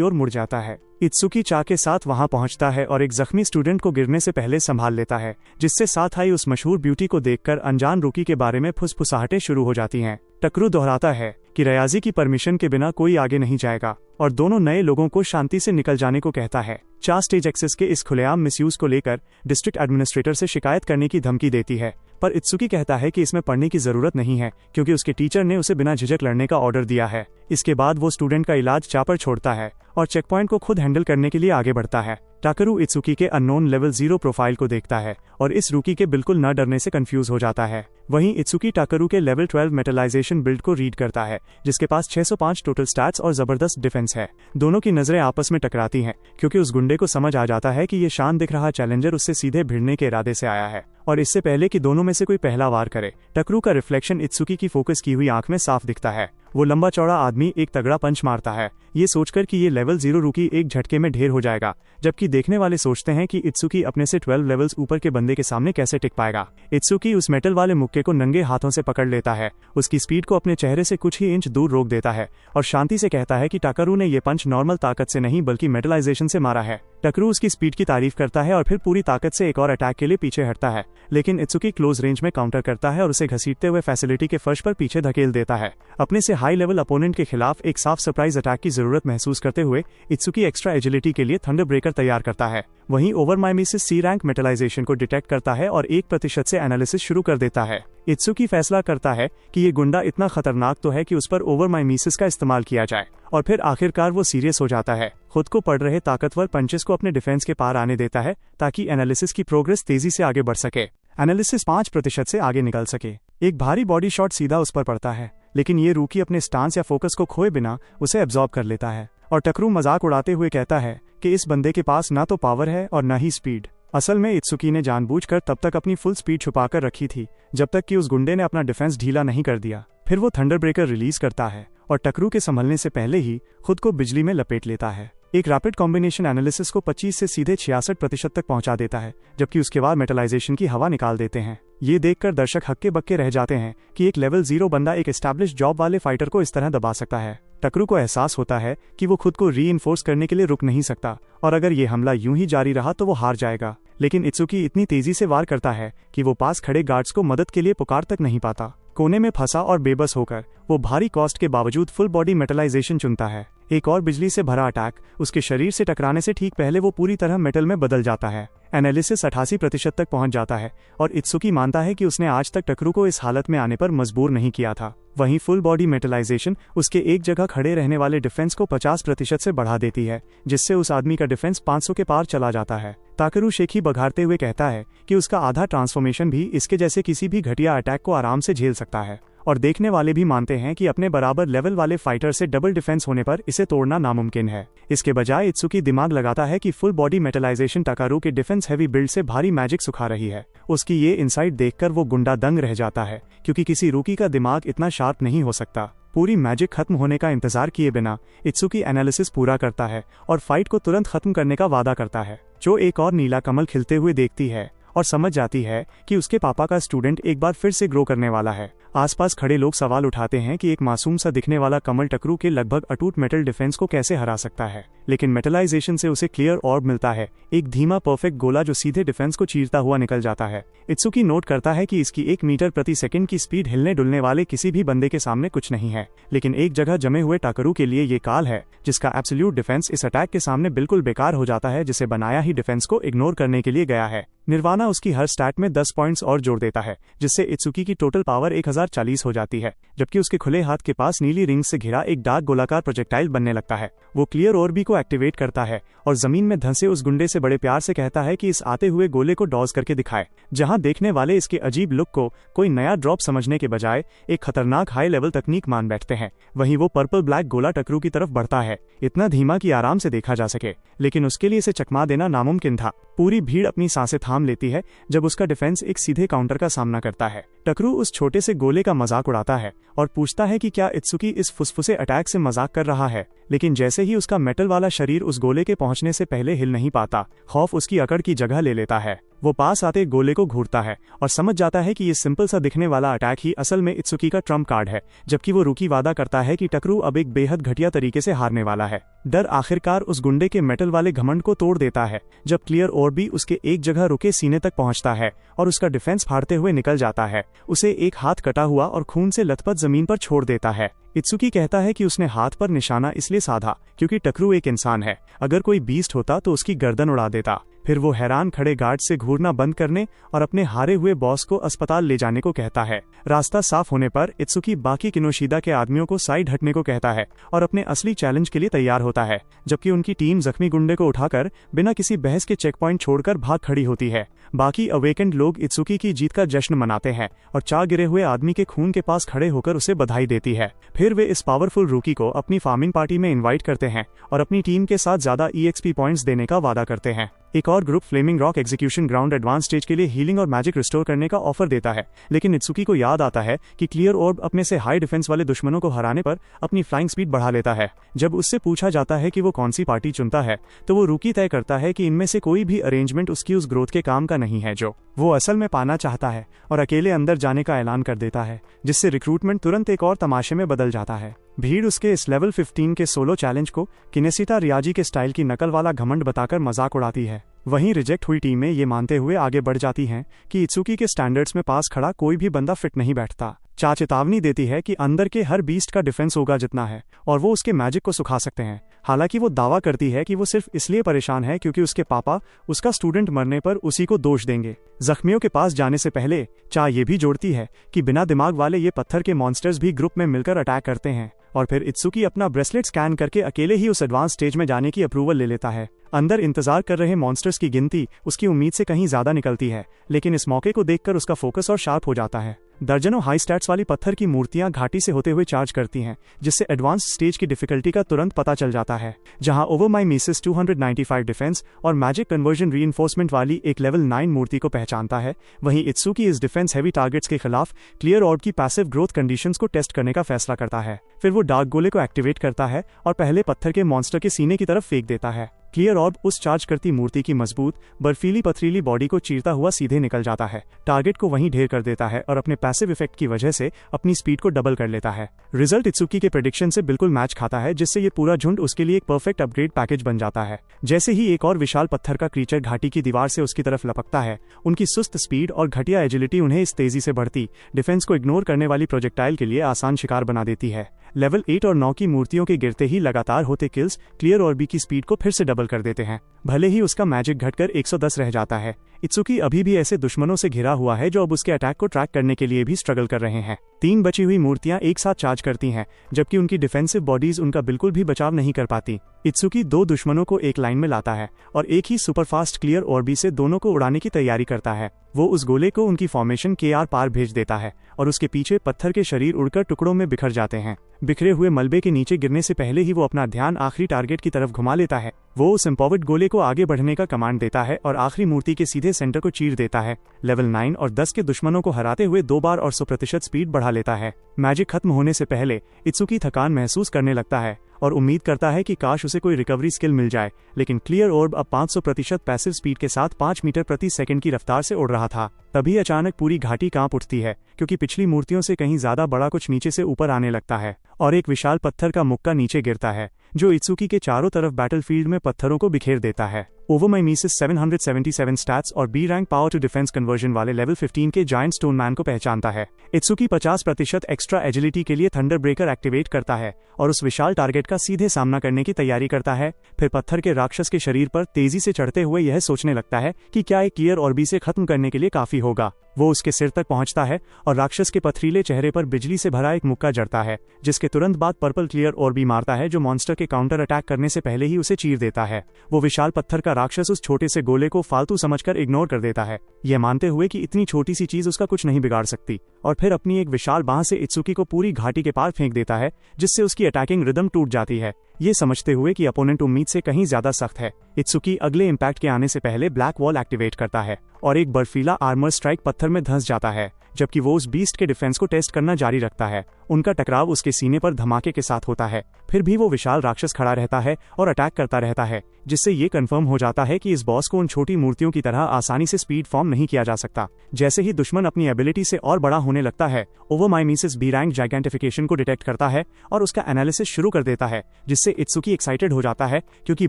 ओर मुड़ जाता है। इत्सुकी चाह के साथ वहां पहुंचता है और एक जख्मी स्टूडेंट को गिरने से पहले संभाल लेता है, जिससे साथ आई उस मशहूर ब्यूटी को देखकर अनजान रुकी के बारे में फुसफुसाहटें शुरू हो जाती हैं। टकरू दोहराता है कि रियाजी की परमिशन के बिना कोई आगे नहीं जाएगा और दोनों नए लोगों को शांति से निकल जाने को कहता है। चार स्टेज एक्सेस के इस खुलेआम मिसयूज को लेकर डिस्ट्रिक्ट एडमिनिस्ट्रेटर से शिकायत करने की धमकी देती है, पर इत्सुकी कहता है कि इसमें पढ़ने की जरूरत नहीं है, क्योंकि उसके टीचर ने उसे बिना झिझक लड़ने का ऑर्डर दिया है। इसके बाद वो स्टूडेंट का इलाज चाह पर छोड़ता है और चेकपॉइंट को खुद हैंडल करने के लिए आगे बढ़ता है। टाकरू इत्सुकी के अननोन लेवल 0 प्रोफाइल को देखता है और इस रूकी के बिल्कुल न डरने से कंफ्यूज हो जाता है। वहीं इत्सुकी टाकरू के लेवल 12 मेटलाइजेशन बिल्ड को रीड करता है, जिसके पास 605 टोटल स्टैट्स और जबरदस्त डिफेंस है। दोनों की नजरें आपस में टकराती हैं, क्योंकि उस गुंडे को समझ आ जाता है कि ये शान दिख रहा चैलेंजर उससे सीधे भिड़ने के इरादे से आया है और इससे पहले कि दोनों में से कोई पहला वार करे, टकरू का रिफ्लेक्शन इत्सुकी की फोकस की हुई आंख में साफ दिखता है। वो लंबा चौड़ा आदमी एक तगड़ा पंच मारता है, ये सोचकर कि ये लेवल 0 रूकी एक झटके में ढेर हो जाएगा, जबकि देखने वाले सोचते हैं कि इत्सुकी अपने से 12 लेवल्स ऊपर के बंदे के सामने कैसे टिक पाएगा। इत्सुकी उस मेटल वाले मुक्के को नंगे हाथों से पकड़ लेता है, उसकी स्पीड को अपने चेहरे से कुछ ही इंच दूर रोक देता है और शांति से कहता है कि टाकरू ने ये पंच नॉर्मल ताकत से नहीं बल्कि मेटलाइजेशन से मारा है। टकरू उसकी स्पीड की तारीफ करता है और फिर पूरी ताकत से एक और अटैक के लिए पीछे हटता है, लेकिन इत्सुकी क्लोज रेंज में काउंटर करता है और उसे घसीटते हुए फैसिलिटी के फर्श पर पीछे धकेल देता है। अपने से हाई लेवल अपोनेंट के खिलाफ एक साफ सरप्राइज अटैक की जरूरत महसूस करते हुए इत्सुकी एक्स्ट्रा एजिलिटी के लिए थंडर ब्रेकर तैयार करता है। वहीं ओवरमाइमेसिस सी रैंक मेटलाइजेशन को डिटेक्ट करता है और 1% से एनालिसिस शुरू कर देता है। इत्सुकी फैसला करता है कि ये गुंडा इतना खतरनाक तो है कि उस पर ओवरमाइमेसिस का इस्तेमाल किया जाए, और फिर आखिरकार वो सीरियस हो जाता है। खुद को पड़ रहे ताकतवर पंचेस को अपने डिफेंस के पार आने देता है ताकि एनालिसिस की प्रोग्रेस तेजी से आगे बढ़ सके। एनालिसिस 5% से आगे निकल सके। एक भारी बॉडी शॉट सीधा उस पर पड़ता है, लेकिन ये रूकी अपने स्टांस या फोकस को खोए बिना उसे एब्जॉर्ब कर लेता है और टकरू मजाक उड़ाते हुए कहता है कि इस बंदे के पास ना तो पावर है और ना ही स्पीड। असल में इत्सुकी ने जानबूझकर तब तक अपनी फुल स्पीड छुपाकर रखी थी जब तक कि उस गुंडे ने अपना डिफेंस ढीला नहीं कर दिया। फिर वो थंडर ब्रेकर रिलीज करता है और टकरू के संभलने से पहले ही खुद को बिजली में लपेट लेता है। एक रैपिड कॉम्बिनेशन एनालिसिस को 25 से सीधे 66% तक पहुंचा देता है, जबकि उसके बाद मेटलाइजेशन की हवा निकाल देते हैं। ये देखकर दर्शक हक्के बक्के रह जाते हैं कि एक लेवल 0 बंदा एक एस्टैब्लिश जॉब वाले फाइटर को इस तरह दबा सकता है। टकरू को एहसास होता है कि वो खुद को रीइंफोर्स करने के लिए रुक नहीं सकता और अगर ये हमला यूं ही जारी रहा तो वो हार जाएगा, लेकिन इत्सुकी इतनी तेजी से वार करता है कि वो पास खड़े गार्ड्स को मदद के लिए पुकार तक नहीं पाता। कोने में फंसा और बेबस होकर वो भारी कॉस्ट के बावजूद फुल बॉडी मेटलाइजेशन चुनता है। एक और बिजली से भरा अटैक उसके शरीर से टकराने से ठीक पहले वो पूरी तरह मेटल में बदल जाता है। एनालिसिस 88% तक पहुंच जाता है और इत्सुकी मानता है कि उसने आज तक टकरू को इस हालत में आने पर मजबूर नहीं किया था। वहीं फुल बॉडी मेटलाइजेशन उसके एक जगह खड़े रहने वाले डिफेंस को 50% से बढ़ा देती है, जिससे उस आदमी का डिफेंस 500 के पार चला जाता है। टाकरू शेखी बघारते हुए कहता है कि उसका आधा ट्रांसफॉर्मेशन भी इसके जैसे किसी भी घटिया अटैक को आराम से झेल सकता है, और देखने वाले भी मानते हैं कि अपने बराबर लेवल वाले फाइटर से डबल डिफेंस होने पर इसे तोड़ना नामुमकिन है। इसके बजाय इत्सुकी दिमाग लगाता है कि फुल बॉडी मेटलाइजेशन टाकरू के डिफेंस हैवी बिल्ड से भारी मैजिक सुखा रही है। उसकी ये इनसाइट देखकर वो गुंडा दंग रह जाता है, क्योंकि किसी रूकी का दिमाग इतना शार्प नहीं हो सकता। पूरी मैजिक खत्म होने का इंतजार किए बिना इत्सुकी एनालिसिस पूरा करता है और फाइट को तुरंत खत्म करने का वादा करता है, जो एक और नीला कमल खिलते हुए देखती है और समझ जाती है कि उसके पापा का स्टूडेंट एक बार फिर से ग्रो करने वाला है। आसपास खड़े लोग सवाल उठाते हैं कि एक मासूम सा दिखने वाला कमल टकरू के लगभग अटूट मेटल डिफेंस को कैसे हरा सकता है, लेकिन मेटलाइजेशन से उसे क्लियर ऑर्ब मिलता है, एक धीमा परफेक्ट गोला जो सीधे डिफेंस को चीरता हुआ निकल जाता है। इत्सुकी नोट करता है कि इसकी 1 मीटर प्रति सेकंड की स्पीड हिलने डुलने वाले किसी भी बंदे के सामने कुछ नहीं है, लेकिन एक जगह जमे हुए टाकरू के लिए ये काल है, जिसका एब्सोल्यूट डिफेंस इस अटैक के सामने बिल्कुल बेकार हो जाता है, जिसे बनाया ही डिफेंस को इग्नोर करने के लिए गया है। निर्वाणा उसकी हर स्टैट में 10 पॉइंट्स और जोड़ देता है, जिससे इत्सुकी की टोटल पावर 1040 हो जाती है, जबकि उसके खुले हाथ के पास नीली रिंग से घिरा एक डार्क गोलाकार प्रोजेक्टाइल बनने लगता है। वो क्लियर ऑर्बी को एक्टिवेट करता है और जमीन में धंसे उस गुंडे से बड़े प्यार से कहता है कि इस आते हुए गोले को डॉज करके दिखाए, जहां देखने वाले इसके अजीब लुक को कोई नया ड्रॉप समझने के बजाय एक खतरनाक हाई लेवल तकनीक मान बैठते हैं। वहीं वो पर्पल ब्लैक गोला टकरू की तरफ बढ़ता है, इतना धीमा कि आराम से देखा जा सके, लेकिन उसके लिए इसे चकमा देना नामुमकिन था। पूरी भीड़ अपनी सांसें थाम लेती है जब उसका डिफेंस एक सीधे काउंटर का सामना करता है। टकरू उस छोटे से गोले का मजाक उड़ाता है और पूछता है कि क्या इत्सुकी इस फुसफुसे अटैक से मजाक कर रहा है, लेकिन जैसे ही उसका मेटल वाला शरीर उस गोले के पहुंचने से पहले हिल नहीं पाता, खौफ उसकी अकड़ की जगह ले लेता है। वो पास आते गोले को घूरता है और समझ जाता है कि ये सिंपल सा दिखने वाला अटैक ही असल में इत्सुकी का ट्रम्प कार्ड है, जबकि वो रुकी वादा करता है कि टकरू अब एक बेहद घटिया तरीके से हारने वाला है। डर आखिरकार उस गुंडे के मेटल वाले घमंड को तोड़ देता है जब क्लियर ऑर्बी उसके एक जगह रुके सीने तक पहुंचता है और उसका डिफेंस फाड़ते हुए निकल जाता है, उसे एक हाथ कटा हुआ और खून से लथपथ जमीन पर छोड़ देता है। इत्सुकी कहता है कि उसने हाथ पर निशाना इसलिए साधा क्योंकि टकरू एक इंसान है, अगर कोई बीस्ट होता तो उसकी गर्दन उड़ा देता। फिर वो हैरान खड़े गार्ड से घूरना बंद करने और अपने हारे हुए बॉस को अस्पताल ले जाने को कहता है। रास्ता साफ होने पर इत्सुकी बाकी किनोशिदा के आदमियों को साइड हटने को कहता है और अपने असली चैलेंज के लिए तैयार होता है, जबकि उनकी टीम जख्मी गुंडे को उठाकर बिना किसी बहस के चेक पॉइंट छोड़कर भाग खड़ी होती है। बाकी अवेकेंड लोग इत्सुकी की जीत का जश्न मनाते हैं और चार गिरे हुए आदमी के खून के पास खड़े होकर उसे बधाई देती है। फिर वे इस पावरफुल रूकी को अपनी फार्मिंग पार्टी में इनवाइट करते हैं और अपनी टीम के साथ ज्यादा EXP पॉइंट्स देने का वादा करते हैं। एक और group flaming rock execution ground advance stage के लिए हीलिंग और मैजिक रिस्टोर करने का ऑफर देता है, लेकिन इत्सुकी को याद आता है कि क्लियर ऑर्ब अपने से हाई डिफेंस वाले दुश्मनों को हराने पर अपनी फ्लाइंग स्पीड बढ़ा लेता है। जब उससे पूछा जाता है कि वो कौन सी पार्टी चुनता है, तो वो रूकी तय करता है कि इनमें से कोई भी अरेंजमेंट उसकी उस ग्रोथ के काम का नहीं है जो वो असल में पाना चाहता है, और अकेले अंदर जाने का ऐलान कर देता है, जिससे रिक्रूटमेंट तुरंत एक और तमाशे में बदल जाता है। भीड़ उसके इस लेवल 15 के सोलो चैलेंज को किनेसिता रियाजी के स्टाइल की नकल वाला घमंड बताकर मजाक उड़ाती है। वहीं रिजेक्ट हुई टीमें ये मानते हुए आगे बढ़ जाती हैं कि इत्सुकी के स्टैंडर्ड्स में पास खड़ा कोई भी बंदा फिट नहीं बैठता। चेतावनी देती है कि अंदर के हर बीस्ट का डिफेंस होगा जितना है और वो उसके मैजिक को सुखा सकते हैं। हालांकि वो दावा करती है कि वो सिर्फ इसलिए परेशान है क्योंकि उसके पापा उसका स्टूडेंट मरने पर उसी को दोष देंगे। जख्मियों के पास जाने से पहले ये भी जोड़ती है कि बिना दिमाग वाले ये पत्थर के मॉन्स्टर्स भी ग्रुप में मिलकर अटैक करते हैं, और फिर इत्सुकी अपना ब्रेसलेट स्कैन करके अकेले ही उस एडवांस स्टेज में जाने की अप्रूवल ले लेता है। अंदर इंतजार कर रहे मॉन्स्टर्स की गिनती उसकी उम्मीद से कहीं ज्यादा निकलती है, लेकिन इस मौके को देखकर उसका फोकस और शार्प हो जाता है। दर्जनों हाई स्टैट्स वाली पत्थर की मूर्तियां घाटी से होते हुए चार्ज करती हैं, जिससे एडवांस स्टेज की डिफिकल्टी का तुरंत पता चल जाता है। जहां ओवरमाइमेसिस 295 डिफेंस और मैजिक कन्वर्जन रीइंफोर्समेंट वाली एक लेवल 9 मूर्ति को पहचानता है, वहीं इत्सुकी इस डिफेंस हैवी टारगेट्स के खिलाफ क्लियर ऑर्ब की पैसिव ग्रोथ कंडीशंस को टेस्ट करने का फैसला करता है। फिर वो डार्क गोले को एक्टिवेट करता है और पहले पत्थर के मॉन्स्टर के सीने की तरफ फेंक देता है। क्लियर ऑर्ब उस चार्ज करती मूर्ति की मजबूत बर्फीली पथरीली बॉडी को चीरता हुआ सीधे निकल जाता है, टारगेट को वहीं ढेर कर देता है और अपने पैसिव इफेक्ट की वजह से अपनी स्पीड को डबल कर लेता है। रिजल्ट इत्सुकी के प्रेडिक्शन से बिल्कुल मैच खाता है, जिससे ये पूरा झुंड उसके लिए एक परफेक्ट अपग्रेड पैकेज बन जाता है। जैसे ही एक और विशाल पत्थर का क्रीचर घाटी की दीवार से उसकी तरफ लपकता है, उनकी सुस्त स्पीड और घटिया एजिलिटी उन्हें इस तेजी से बढ़ती डिफेंस को इग्नोर करने वाली प्रोजेक्टाइल के लिए आसान शिकार बना देती है। लेवल 8 और 9 की मूर्तियों के गिरते ही लगातार होते किल्स क्लियर ऑर्बी की स्पीड को फिर से डबल कर देते हैं, भले ही उसका मैजिक घटकर 110 रह जाता है। इत्सुकी अभी भी ऐसे दुश्मनों से घिरा हुआ है जो अब उसके अटैक को ट्रैक करने के लिए भी स्ट्रगल कर रहे हैं। 3 बची हुई मूर्तियां एक साथ चार्ज करती हैं, जबकि उनकी डिफेंसिव बॉडीज उनका बिल्कुल भी बचाव नहीं कर पाती। इत्सुकी 2 दुश्मनों को एक लाइन में लाता है और एक ही सुपरफास्ट क्लियर ऑर्बी से दोनों को उड़ाने की तैयारी करता है। वो उस गोले को उनकी फॉर्मेशन के आर पार भेज देता है और उसके पीछे पत्थर के शरीर उड़कर टुकड़ों में बिखर जाते हैं। बिखरे हुए मलबे के नीचे गिरने से पहले ही वो अपना ध्यान आखिरी टारगेट की तरफ घुमा लेता है। वो उस एम्पावर्ड गोले को आगे बढ़ने का कमांड देता है और आखिरी मूर्ति के सीधे सेंटर को चीर देता है। लेवल 9 और 10 के दुश्मनों को हराते हुए 2 बार और 100% स्पीड बढ़ा लेता है। मैजिक खत्म होने से पहले इत्सुकी थकान महसूस करने लगता है और उम्मीद करता है कि काश उसे कोई रिकवरी स्किल मिल जाए। लेकिन क्लियर ऑर्ब अब 500% पैसिव स्पीड के साथ 5 मीटर प्रति सेकंड की रफ्तार से उड़ रहा था। तभी अचानक पूरी घाटी कांप उठती है, क्योंकि पिछली मूर्तियों से कहीं ज्यादा बड़ा कुछ नीचे से ऊपर आने लगता है और एक विशाल पत्थर का मुक्का नीचे गिरता है, जो इत्सुकी के चारों तरफ बैटलफील्ड में पत्थरों को बिखेर देता है। ओवोमाइमेसिस 777 स्टैट्स और B rank power to defense conversion वाले लेवल 15 के जायंट स्टोन मैन को पहचानता है। इत्सुकी 50% एक्स्ट्रा एजिलिटी के लिए थंडर ब्रेकर एक्टिवेट करता है और उस विशाल टारगेट का सीधे सामना करने की तैयारी करता है। फिर पत्थर के राक्षस के शरीर पर तेजी से चढ़ते हुए यह सोचने लगता है कि क्या एक क्लियर ऑर्बी से खत्म करने के लिए काफी होगा। वो उसके सिर तक पहुंचता है और राक्षस के पथरीले चेहरे पर बिजली से भरा एक मुक्का जड़ता है, जिसके तुरंत बाद पर्पल क्लियर ऑर्बी मारता है, जो मॉन्स्टर के काउंटर अटैक करने से पहले ही उसे चीर देता है। वो विशाल पत्थर का राक्षस उस छोटे से गोले को फालतू समझकर इग्नोर कर देता है, यह मानते हुए कि इतनी छोटी सी चीज उसका कुछ नहीं बिगाड़ सकती, और फिर अपनी एक विशाल बांह से इत्सुकी को पूरी घाटी के पार फेंक देता है, जिससे उसकी अटैकिंग रिदम टूट जाती है। ये समझते हुए कि अपोनेंट उम्मीद से कहीं ज्यादा सख्त है, इत्सुकी अगले इम्पैक्ट के आने से पहले ब्लैक वॉल एक्टिवेट करता है और एक बर्फीला आर्मर स्ट्राइक पत्थर में धंस जाता है, जबकि वो उस बीस्ट के डिफेंस को टेस्ट करना जारी रखता है। उनका टकराव उसके सीने पर धमाके के साथ होता है, फिर भी वो विशाल राक्षस खड़ा रहता है और अटैक करता रहता है, जिससे ये कंफर्म हो जाता है कि इस बॉस को उन छोटी मूर्तियों की तरह आसानी से स्पीड फॉर्म नहीं किया जा सकता। जैसे ही दुश्मन अपनी एबिलिटी से और बड़ा होने लगता है, ओवोमाइमेसिस बी रैंक जाइगेंटिफिकेशन को डिटेक्ट करता है और उसका एनालिसिस शुरू कर देता है, जिससे इत्सुकी एक्साइटेड हो जाता है, क्योंकि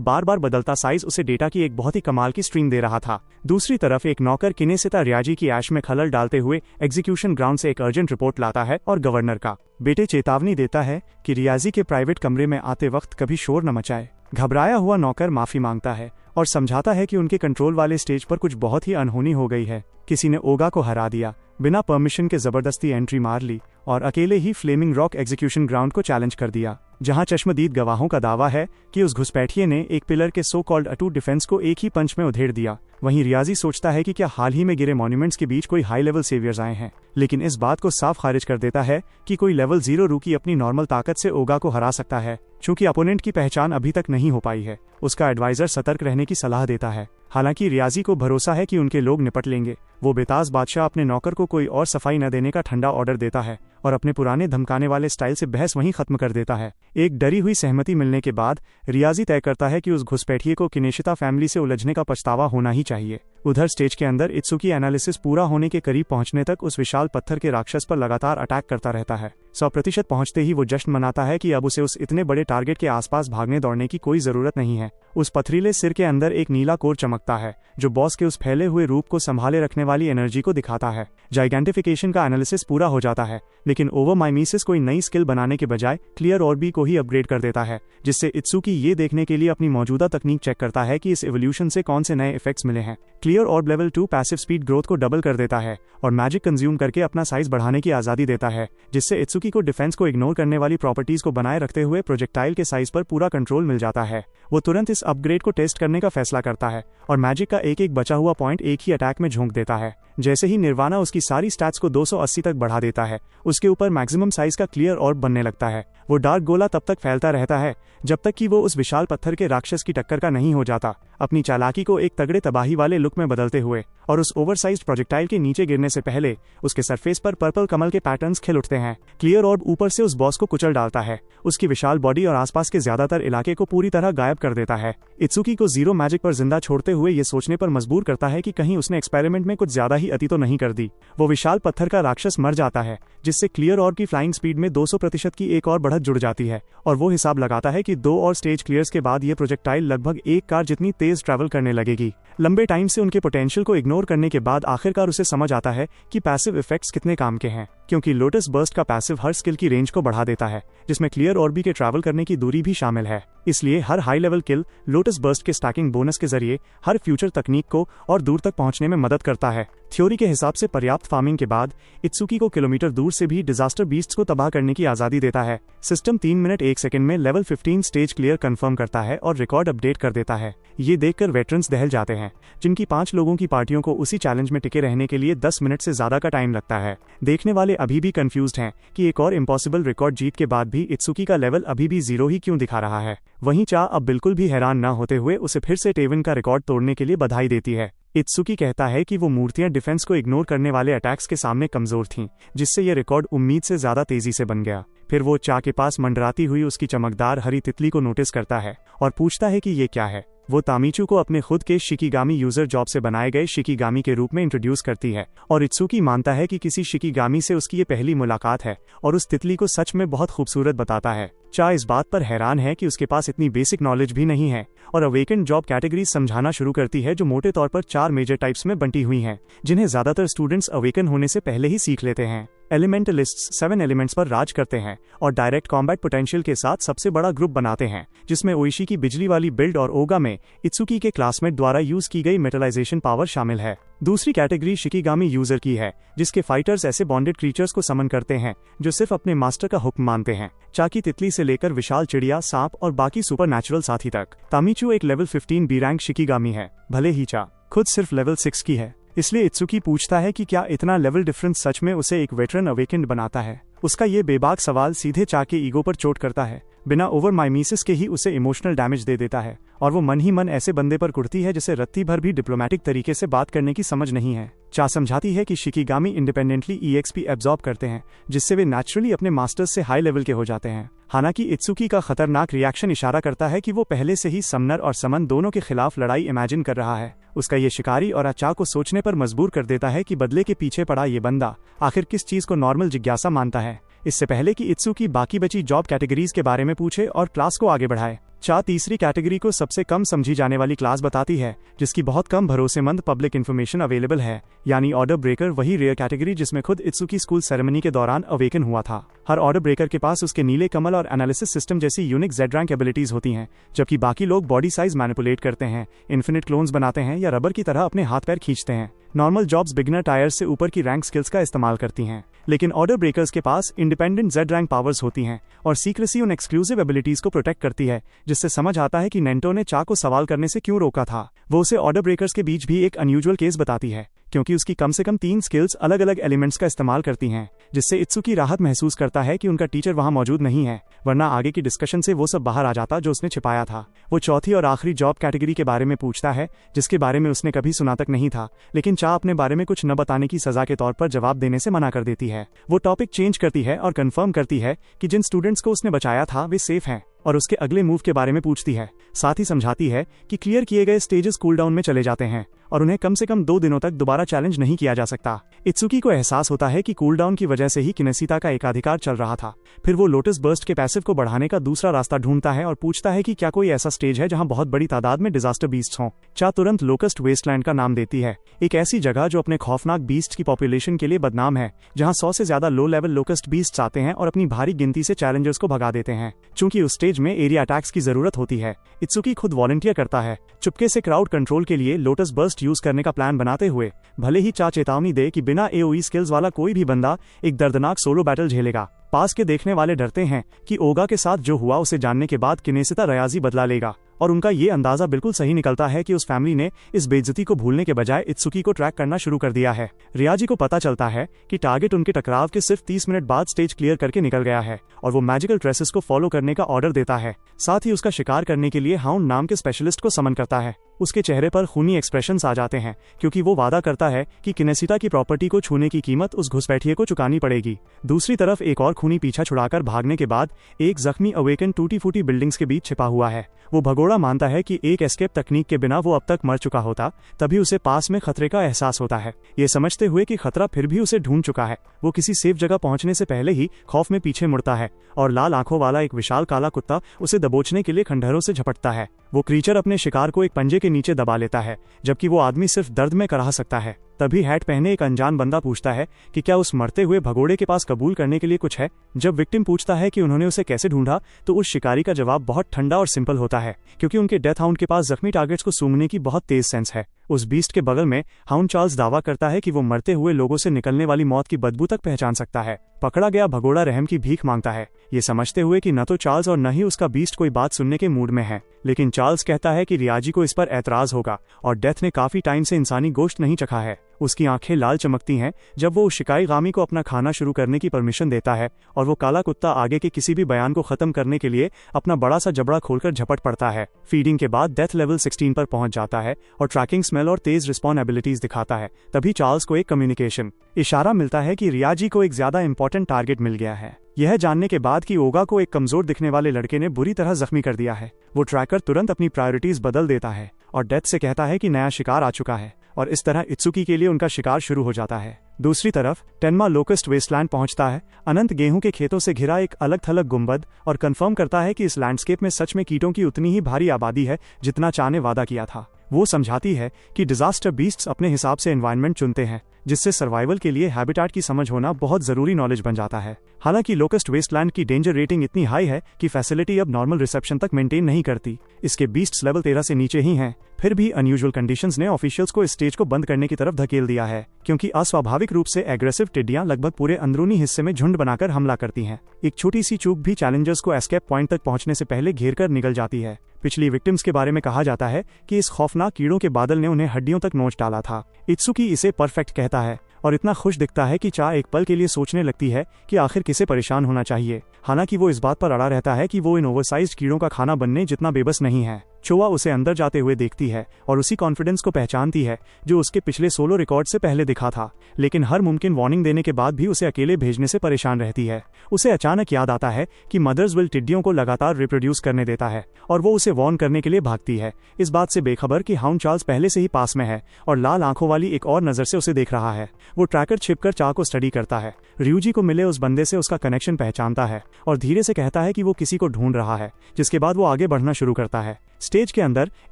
बार बार बदलता साइज उसे डेटा की एक बहुत ही कमाल की स्ट्रीम दे रहा था। दूसरी तरफ एक नौकर किनेसिता रियाजी की ऐश में खलल डालते हुए एग्जीक्यूशन ग्राउंड से एक अर्जेंट रिपोर्ट लाता है और गवर्नर का बेटे चेतावनी देता है कि रियाजी के प्राइवेट कमरे में आते वक्त कभी शोर न मचाए। घबराया हुआ नौकर माफी मांगता है और समझाता है कि उनके कंट्रोल वाले स्टेज पर कुछ बहुत ही अनहोनी हो गई है। किसी ने ओगा को हरा दिया, बिना परमिशन के जबरदस्ती एंट्री मार ली और अकेले ही फ्लेमिंग रॉक एग्जीक्यूशन ग्राउंड को चैलेंज कर दिया, जहां चश्मदीद गवाहों का दावा है कि उस घुसपैठिए ने एक पिलर के सो कॉल्ड अटूट डिफेंस को एक ही पंच में उधेड़ दिया। वहीं रियाजी सोचता है कि क्या हाल ही में गिरे मॉन्यूमेंट्स के बीच कोई हाई लेवल सेवियर्स आए हैं, लेकिन इस बात को साफ खारिज कर देता है कि कोई लेवल 0 रूकी अपनी नॉर्मल ताकत से ओगा को हरा सकता है। चूंकि अपोनेंट की पहचान अभी तक नहीं हो पाई है, उसका एडवाइजर सतर्क रहने की सलाह देता है। हालांकि रियाजी को भरोसा है कि उनके लोग निपट लेंगे। वो बेताज बादशाह अपने नौकर को कोई और सफाई न देने का ठंडा ऑर्डर देता है और अपने पुराने धमकाने वाले स्टाइल से बहस वहीं खत्म कर देता है। एक डरी हुई सहमति मिलने के बाद रियाजी तय करता है कि उस घुसपैठिए को किनेशिता फैमिली से उलझने का पछतावा होना ही चाहिए। उधर स्टेज के अंदर इत्सुकी एनालिसिस पूरा होने के करीब पहुंचने तक उस विशाल पत्थर के राक्षस पर लगातार अटैक करता रहता है। 100% पहुंचते ही वो जश्न मनाता है कि अब उसे उस इतने बड़े टारगेट के आसपास भागने दौड़ने की कोई जरूरत नहीं है। उस पथरीले सिर के अंदर एक नीला कोर चमकता है, जो बॉस के उस फैले हुए रूप को संभाले रखने वाली एनर्जी को दिखाता है। जाइगेंटिफिकेशन का एनालिसिस पूरा हो जाता है, लेकिन ओवोमाइमेसिस कोई नई स्किल बनाने के बजाय क्लियर ऑर्बी को ही अपग्रेड कर देता है, जिससे इत्सुकी ये देखने के लिए अपनी मौजूदा तकनीक चेक करता है कि इस एवोल्यूशन से कौन से नए इफेक्ट्स मिले हैं। Clear ऑर्ब level 2 passive speed growth को डबल कर देता है और मैजिक कंज्यूम करके अपना साइज बढ़ाने की आजादी देता है, जिससे इत्सुकी को डिफेंस को इग्नोर करने वाली प्रॉपर्टीज को बनाए रखते हुए प्रोजेक्टाइल के साइज पर पूरा कंट्रोल मिल जाता है। वो तुरंत इस अपग्रेड को टेस्ट करने का फैसला करता है और मैजिक का एक एक बचा हुआ पॉइंट एक ही अटैक में झोंक देता है। जैसे ही निर्वाणा उसकी सारी स्टैट्स को 280 तक बढ़ा देता है, उसके ऊपर मैक्सिमम साइज का क्लियर ऑर्ब बनने लगता है। वो डार्क गोला तब तक फैलता रहता है जब तक कि वो उस विशाल पत्थर के राक्षस की टक्कर का नहीं हो जाता, अपनी चालाकी को एक तगड़े तबाही वाले लुक में बदलते हुए, और उस ओवरसाइज्ड प्रोजेक्टाइल के नीचे गिरने से पहले उसके सरफेस पर पर्पल कमल के पैटर्न्स खिल उठते हैं। क्लियर ऑर्ब ऊपर से उस बॉस को कुचल डालता है, उसकी विशाल बॉडी और आसपास के ज्यादातर इलाके को पूरी तरह गायब कर देता है। इत्सुकी को जीरो मैजिक पर जिंदा छोड़ते हुए ये सोचने पर मजबूर करता है कि कहीं उसने एक्सपेरिमेंट में कुछ ज्यादा ही अति तो नहीं कर दी। वो विशाल पत्थर का राक्षस मर जाता है, जिससे क्लियर ऑर्ब की फ्लाइंग स्पीड में 200% की एक और बढ़त जुड़ जाती है, और वो हिसाब लगाता है कि 2 और स्टेज क्लियर्स के बाद ये प्रोजेक्टाइल लगभग एक कार जितनी तेज ट्रैवल करने लगेगी। लंबे टाइम से उनके पोटेंशियल को इग्नोर करने के बाद आखिरकार उसे समझ आता है कि पैसिव इफेक्ट्स कितने काम के हैं, क्योंकि लोटस बर्स्ट का पैसिव हर स्किल की रेंज को बढ़ा देता है, जिसमें क्लियर ऑर्बी के ट्रैवल करने की दूरी भी शामिल है। इसलिए हर हाई लेवल किल लोटस बर्स्ट के स्टैकिंग बोनस के जरिए हर फ्यूचर तकनीक को और दूर तक पहुंचने में मदद करता है। थ्योरी के हिसाब से पर्याप्त फार्मिंग के बाद इत्सुकी को किलोमीटर दूर से भी डिजास्टर बीस्ट्स को तबाह करने की आजादी देता है। सिस्टम 3 मिनट 1 सेकंड में लेवल 15 स्टेज क्लियर कंफर्म करता है और रिकॉर्ड अपडेट कर देता है। ये देखकर वेटरन्स दहल जाते हैं, जिनकी 5 लोगों की पार्टियों को उसी चैलेंज में टिके रहने के लिए 10 मिनट से ज्यादा का टाइम लगता है। देखने वाले अभी भी कंफ्यूज्ड हैं कि एक और इम्पॉसिबल रिकॉर्ड जीत के बाद भी इत्सुकी का लेवल अभी भी 0 ही क्यों दिखा रहा है। वहीं चा अब बिल्कुल भी हैरान न होते हुए उसे फिर से टेवन का रिकॉर्ड तोड़ने के लिए बधाई देती है। इत्सुकी कहता है कि वो मूर्तियां डिफेंस को इग्नोर करने वाले अटैक्स के सामने कमजोर थीं, जिससे ये रिकॉर्ड उम्मीद से ज्यादा तेजी से बन गया। फिर वो चा के पास मंडराती हुई उसकी चमकदार हरी तितली को नोटिस करता है और पूछता है कि ये क्या है। वो तामीचू को अपने खुद के शिकिगामी यूजर जॉब से बनाए गए शिकिगामी के रूप में इंट्रोड्यूस करती है और इत्सुकी मानता है कि किसी शिकिगामी से उसकी ये पहली मुलाकात है और उस तितली को सच में बहुत खूबसूरत बताता है। चा इस बात पर हैरान है कि उसके पास इतनी बेसिक नॉलेज भी नहीं है और अवेकन जॉब कैटेगरीज समझाना शुरू करती है, जो मोटे तौर पर 4 मेजर टाइप्स में बंटी हुई हैं, जिन्हें ज्यादातर स्टूडेंट्स अवेकन होने से पहले ही सीख लेते हैं। एलिमेंटलिस्ट्स 7 एलिमेंट्स पर राज करते हैं और डायरेक्ट कॉम्बैट पोटेंशियल के साथ सबसे बड़ा ग्रुप बनाते हैं, जिसमें ओइशी की बिजली वाली बिल्ड और ओगा में इत्सुकी के क्लासमेट द्वारा यूज की गई मेटलाइजेशन पावर शामिल है। दूसरी कैटेगरी शिकिगामी यूजर की है, जिसके फाइटर्स ऐसे बॉन्डेड क्रीचर्स को समन करते हैं जो सिर्फ अपने मास्टर का हुक्म मानते हैं, चाकी तितली से लेकर विशाल चिड़िया, सांप और बाकी सुपरनैचुरल साथी तक। तामीचू एक लेवल 15 बी रैंक शिकिगामी है, भले ही चा खुद सिर्फ लेवल 6 की है। इसलिए इत्सुकी पूछता है कि क्या इतना लेवल डिफरेंस सच में उसे एक वेटरन अवेकेंड बनाता है। उसका ये बेबाक सवाल सीधे चा के ईगो पर चोट करता है, बिना ओवर माइमीसिस के ही उसे इमोशनल डैमेज दे देता है और वो मन ही मन ऐसे बंदे पर कुड़ती है जिसे रत्ती भर भी डिप्लोमेटिक तरीके से बात करने की समझ नहीं है। चा समझाती है कि शिकिगामी इंडिपेंडेंटली EXP एब्जॉर्ब करते हैं, जिससे वे नेचुरली अपने मास्टर्स से हाई लेवल के हो जाते हैं। हालांकि इत्सुकी का खतरनाक रिएक्शन इशारा करता है कि वो पहले से ही समनर और समन दोनों के खिलाफ लड़ाई इमेजिन कर रहा है। उसका ये शिकारी और चा को सोचने पर मजबूर कर देता है कि बदले के पीछे पड़ा ये बंदा आखिर किस चीज को नॉर्मल जिज्ञासा मानता है। इससे पहले कि इत्सुकी बाकी बची जॉब कैटेगरीज के बारे में पूछे और क्लास को आगे बढ़ाए, चा तीसरी कैटेगरी को सबसे कम समझी जाने वाली क्लास बताती है, जिसकी बहुत कम भरोसेमंद पब्लिक इन्फॉर्मेशन अवेलेबल है, यानी ऑर्डर ब्रेकर, वही रेयर कैटेगरी जिसमें खुद इत्सुकी स्कूल सेरेमनी के दौरान अवेकन हुआ था। हर ऑर्डर ब्रेकर के पास उसके नीले कमल और एनालिसिस सिस्टम जैसी यूनिक जेड रैंक एबिलिटीज होती हैं, जबकि बाकी लोग बॉडी साइज मैनिपुलेट करते हैं, इन्फिनिट क्लोन्स बनाते हैं या रबर की तरह अपने हाथ पैर खींचते हैं। नॉर्मल जॉब्स बिगिनर टायर से ऊपर की रैंक स्किल्स का इस्तेमाल करती हैं, लेकिन ऑर्डर ब्रेकर्स के पास इंडिपेंडेंट जेड रैंक पावर्स होती हैं और सीक्रेसी उन एक्सक्लूसिव एबिलिटीज को प्रोटेक्ट करती है, जिससे समझ आता है कि नेंटो ने चा को सवाल करने से क्यों रोका था। वो उसे ऑर्डर ब्रेकर्स के बीच भी एक अनयूजुअल केस बताती है, क्योंकि उसकी कम से कम 3 स्किल्स अलग अलग एलिमेंट्स का इस्तेमाल करती हैं, जिससे इत्सुकी राहत महसूस करता है कि उनका टीचर वहां मौजूद नहीं है, वरना आगे की डिस्कशन से वो सब बाहर आ जाता जो उसने छिपाया था। वो चौथी और आखिरी जॉब कैटेगरी के बारे में पूछता है, जिसके बारे में उसने कभी सुना तक नहीं था, लेकिन चा अपने बारे में कुछ न बताने की सजा के तौर पर जवाब देने से मना कर देती है। वो टॉपिक चेंज करती है और कंफर्म करती है कि जिन स्टूडेंट्स को उसने बचाया था वे सेफ हैं और उसके अगले मूव के बारे में पूछती है। साथ ही समझाती है कि क्लियर किए गए स्टेजेस कूल डाउन में चले जाते हैं और उन्हें कम से कम 2 दिनों तक दोबारा चैलेंज नहीं किया जा सकता। इत्सुकी को एहसास होता है कि कूल डाउन की वजह से ही किनेसिता का एकाधिकार चल रहा था। फिर वो लोटस बर्स्ट के पैसिव को बढ़ाने का दूसरा रास्ता ढूंढता है और पूछता है कि क्या कोई ऐसा स्टेज है जहां बहुत बड़ी तादाद में डिजास्टर बीस्ट्स हों। चा तुरंत लोकस्ट वेस्टलैंड का नाम देती है, एक ऐसी जगह जो अपने खौफनाक बीस्ट की पॉपुलेशन के लिए बदनाम है, जहां 100 से ज्यादा लो लेवल लोकस्ट बीस्ट्स आते हैं और अपनी भारी गिनती से चैलेंजर्स को भगा देते हैं। चूंकि उस स्टेज में एरिया अटैक्स की जरूरत होती है, इत्सुकी खुद वॉलंटियर करता है, चुपके से क्राउड कंट्रोल के लिए लोटस बर्स्ट यूज करने का प्लान बनाते हुए, भले ही चा चेतावनी दे कि बिना AOE स्किल्स वाला कोई भी बंदा एक दर्दनाक सोलो बैटल झेलेगा। पास के देखने वाले डरते हैं कि ओगा के साथ जो हुआ उसे जानने के बाद किनेसिता रयाजी बदला लेगा, और उनका ये अंदाजा बिल्कुल सही निकलता है कि उस फैमिली ने इस बेइज्जती को भूलने के बजाय इत्सुकी को ट्रैक करना शुरू कर दिया है। रियाजी को पता चलता है कि टारगेट उनके टकराव के सिर्फ 30 मिनट बाद स्टेज क्लियर करके निकल गया है और वो मैजिकल ट्रेसेस को फॉलो करने का ऑर्डर देता है। साथ ही उसका शिकार करने के लिए हाउंड नाम के स्पेशलिस्ट को समन करता है। उसके चेहरे पर खूनी एक्सप्रेशंस आ जाते हैं, क्योंकि वो वादा करता है कि किनेसिता की प्रॉपर्टी को छूने की कीमत उस घुसपैठिए को चुकानी पड़ेगी। दूसरी तरफ एक और खूनी पीछा छुड़ाकर भागने के बाद एक जख्मी अवेकन टूटी फूटी बिल्डिंग्स के बीच छिपा हुआ है। वो भगोड़ा मानता है कि एक एस्केप तकनीक के बिना वो अब तक मर चुका होता, तभी उसे पास में खतरे का एहसास होता है। ये समझते हुए कि खतरा फिर भी उसे ढूंढ चुका है, वो किसी सेफ जगह पहुंचने से पहले ही खौफ में पीछे मुड़ता है और लाल आंखों वाला एक विशाल काला कुत्ता उसे दबोचने के लिए खंडहरों से झपटता है। वो क्रीचर अपने शिकार को एक पंजे के नीचे दबा लेता है, जबकि वो आदमी सिर्फ दर्द में कराह सकता है। तभी हैट पहने एक अनजान बंदा पूछता है कि क्या उस मरते हुए भगोड़े के पास कबूल करने के लिए कुछ है। जब विक्टिम पूछता है कि उन्होंने उसे कैसे ढूंढा, तो उस शिकारी का जवाब बहुत ठंडा और सिंपल होता है, क्योंकि उनके डेथ हाउंड के पास जख्मी टारगेट्स को सूंघने की बहुत तेज सेंस है। उस बीस्ट के बगल में हाउंड चार्ल्स दावा करता है कि वो मरते हुए लोगों से निकलने वाली मौत की बदबू तक पहचान सकता है। पकड़ा गया भगोड़ा रहम की भीख मांगता है, ये समझते हुए कि न तो चार्ल्स और न ही उसका बीस्ट कोई बात सुनने के मूड में है। लेकिन चार्ल्स कहता है कि रियाजी को इस पर ऐतराज होगा और डेथ ने काफी टाइम से इंसानी गोश्त नहीं चखा है। उसकी आंखें लाल चमकती हैं जब वो उस शिकारीगामी को अपना खाना शुरू करने की परमिशन देता है, और वो काला कुत्ता आगे के किसी भी बयान को खत्म करने के लिए अपना बड़ा सा जबड़ा खोलकर झपट पड़ता है। फीडिंग के बाद डेथ लेवल 16 पर पहुंच जाता है और ट्रैकिंग, स्मेल और तेज रिस्पॉन्ड एबिलिटीज दिखाता है। तभी चार्ल्स को एक कम्युनिकेशन इशारा मिलता है कि रियाजी को एक ज्यादा इंपॉर्टेंट टारगेट मिल गया है। यह जानने के बाद कि ओगा को एक कमजोर दिखने वाले लड़के ने बुरी तरह जख्मी कर दिया है, वो ट्रैकर तुरंत अपनी प्रायोरिटीज बदल देता है और डेथ से कहता है कि नया शिकार आ चुका है, और इस तरह इत्सुकी के लिए उनका शिकार शुरू हो जाता है। दूसरी तरफ टेनमा लोकस्ट वेस्टलैंड पहुंचता है, अनंत गेहूं के खेतों से घिरा एक अलग थलग गुंबद, और कंफर्म करता है कि इस लैंडस्केप में सच में कीटों की उतनी ही भारी आबादी है जितना चा ने वादा किया था। वो समझाती है कि डिजास्टर बीस्ट्स अपने हिसाब से एनवायरनमेंट चुनते हैं, जिससे सर्वाइवल के लिए हैबिटेट की समझ होना बहुत जरूरी नॉलेज बन जाता है। हालांकि लोकस्ट वेस्टलैंड की डेंजर रेटिंग इतनी हाई है कि फैसिलिटी अब नॉर्मल रिसेप्शन तक मेंटेन नहीं करती। इसके बीस्ट्स लेवल 13 से नीचे ही हैं। फिर भी अनयूजुअल कंडीशंस ने ऑफिशियल्स को इस स्टेज को बंद करने की तरफ धकेल दिया है, क्योंकि अस्वाभाविक रूप से एग्रेसिव टिड्डियां लगभग पूरे अंदरूनी हिस्से में झुंड बनाकर हमला करती हैं। एक छोटी सी चूक भी चैलेंजर्स को एस्केप पॉइंट तक पहुंचने से पहले घेर कर निकल जाती है। पिछली विक्टिम्स के बारे में कहा जाता है कि इस खौफनाक कीड़ों के बादल ने उन्हें हड्डियों तक नोच डाला था। इत्सुकी इसे परफेक्ट कहता है और इतना खुश दिखता है कि चा एक पल के लिए सोचने लगती है कि आखिर किसे परेशान होना चाहिए। हालांकि वो इस बात पर अड़ा रहता है कि वो इन ओवरसाइज्ड कीड़ों का खाना बनने जितना बेबस नहीं है। चोआ उसे अंदर जाते हुए देखती है और उसी कॉन्फिडेंस को पहचानती है जो उसके पिछले सोलो रिकॉर्ड से पहले दिखा था, लेकिन हर मुमकिन वार्निंग देने के बाद भी उसे अकेले भेजने से परेशान रहती है। उसे अचानक याद आता है कि मदर्स विल टिड्डियों को लगातार रिप्रोड्यूस करने देता है, और वो उसे वार्न करने के लिए भागती है, इस बात से बेखबर कि हाउंड चार्ल्स पहले से ही पास में है और लाल आंखों वाली एक और नजर से उसे देख रहा है। वो ट्रैकर छिपकर चा को स्टडी करता है, रियूजी को मिले उस बंदे से उसका कनेक्शन पहचानता है और धीरे से कहता है कि वो किसी को ढूंढ रहा है, जिसके बाद वो आगे बढ़ना शुरू करता है। स्टेज के अंदर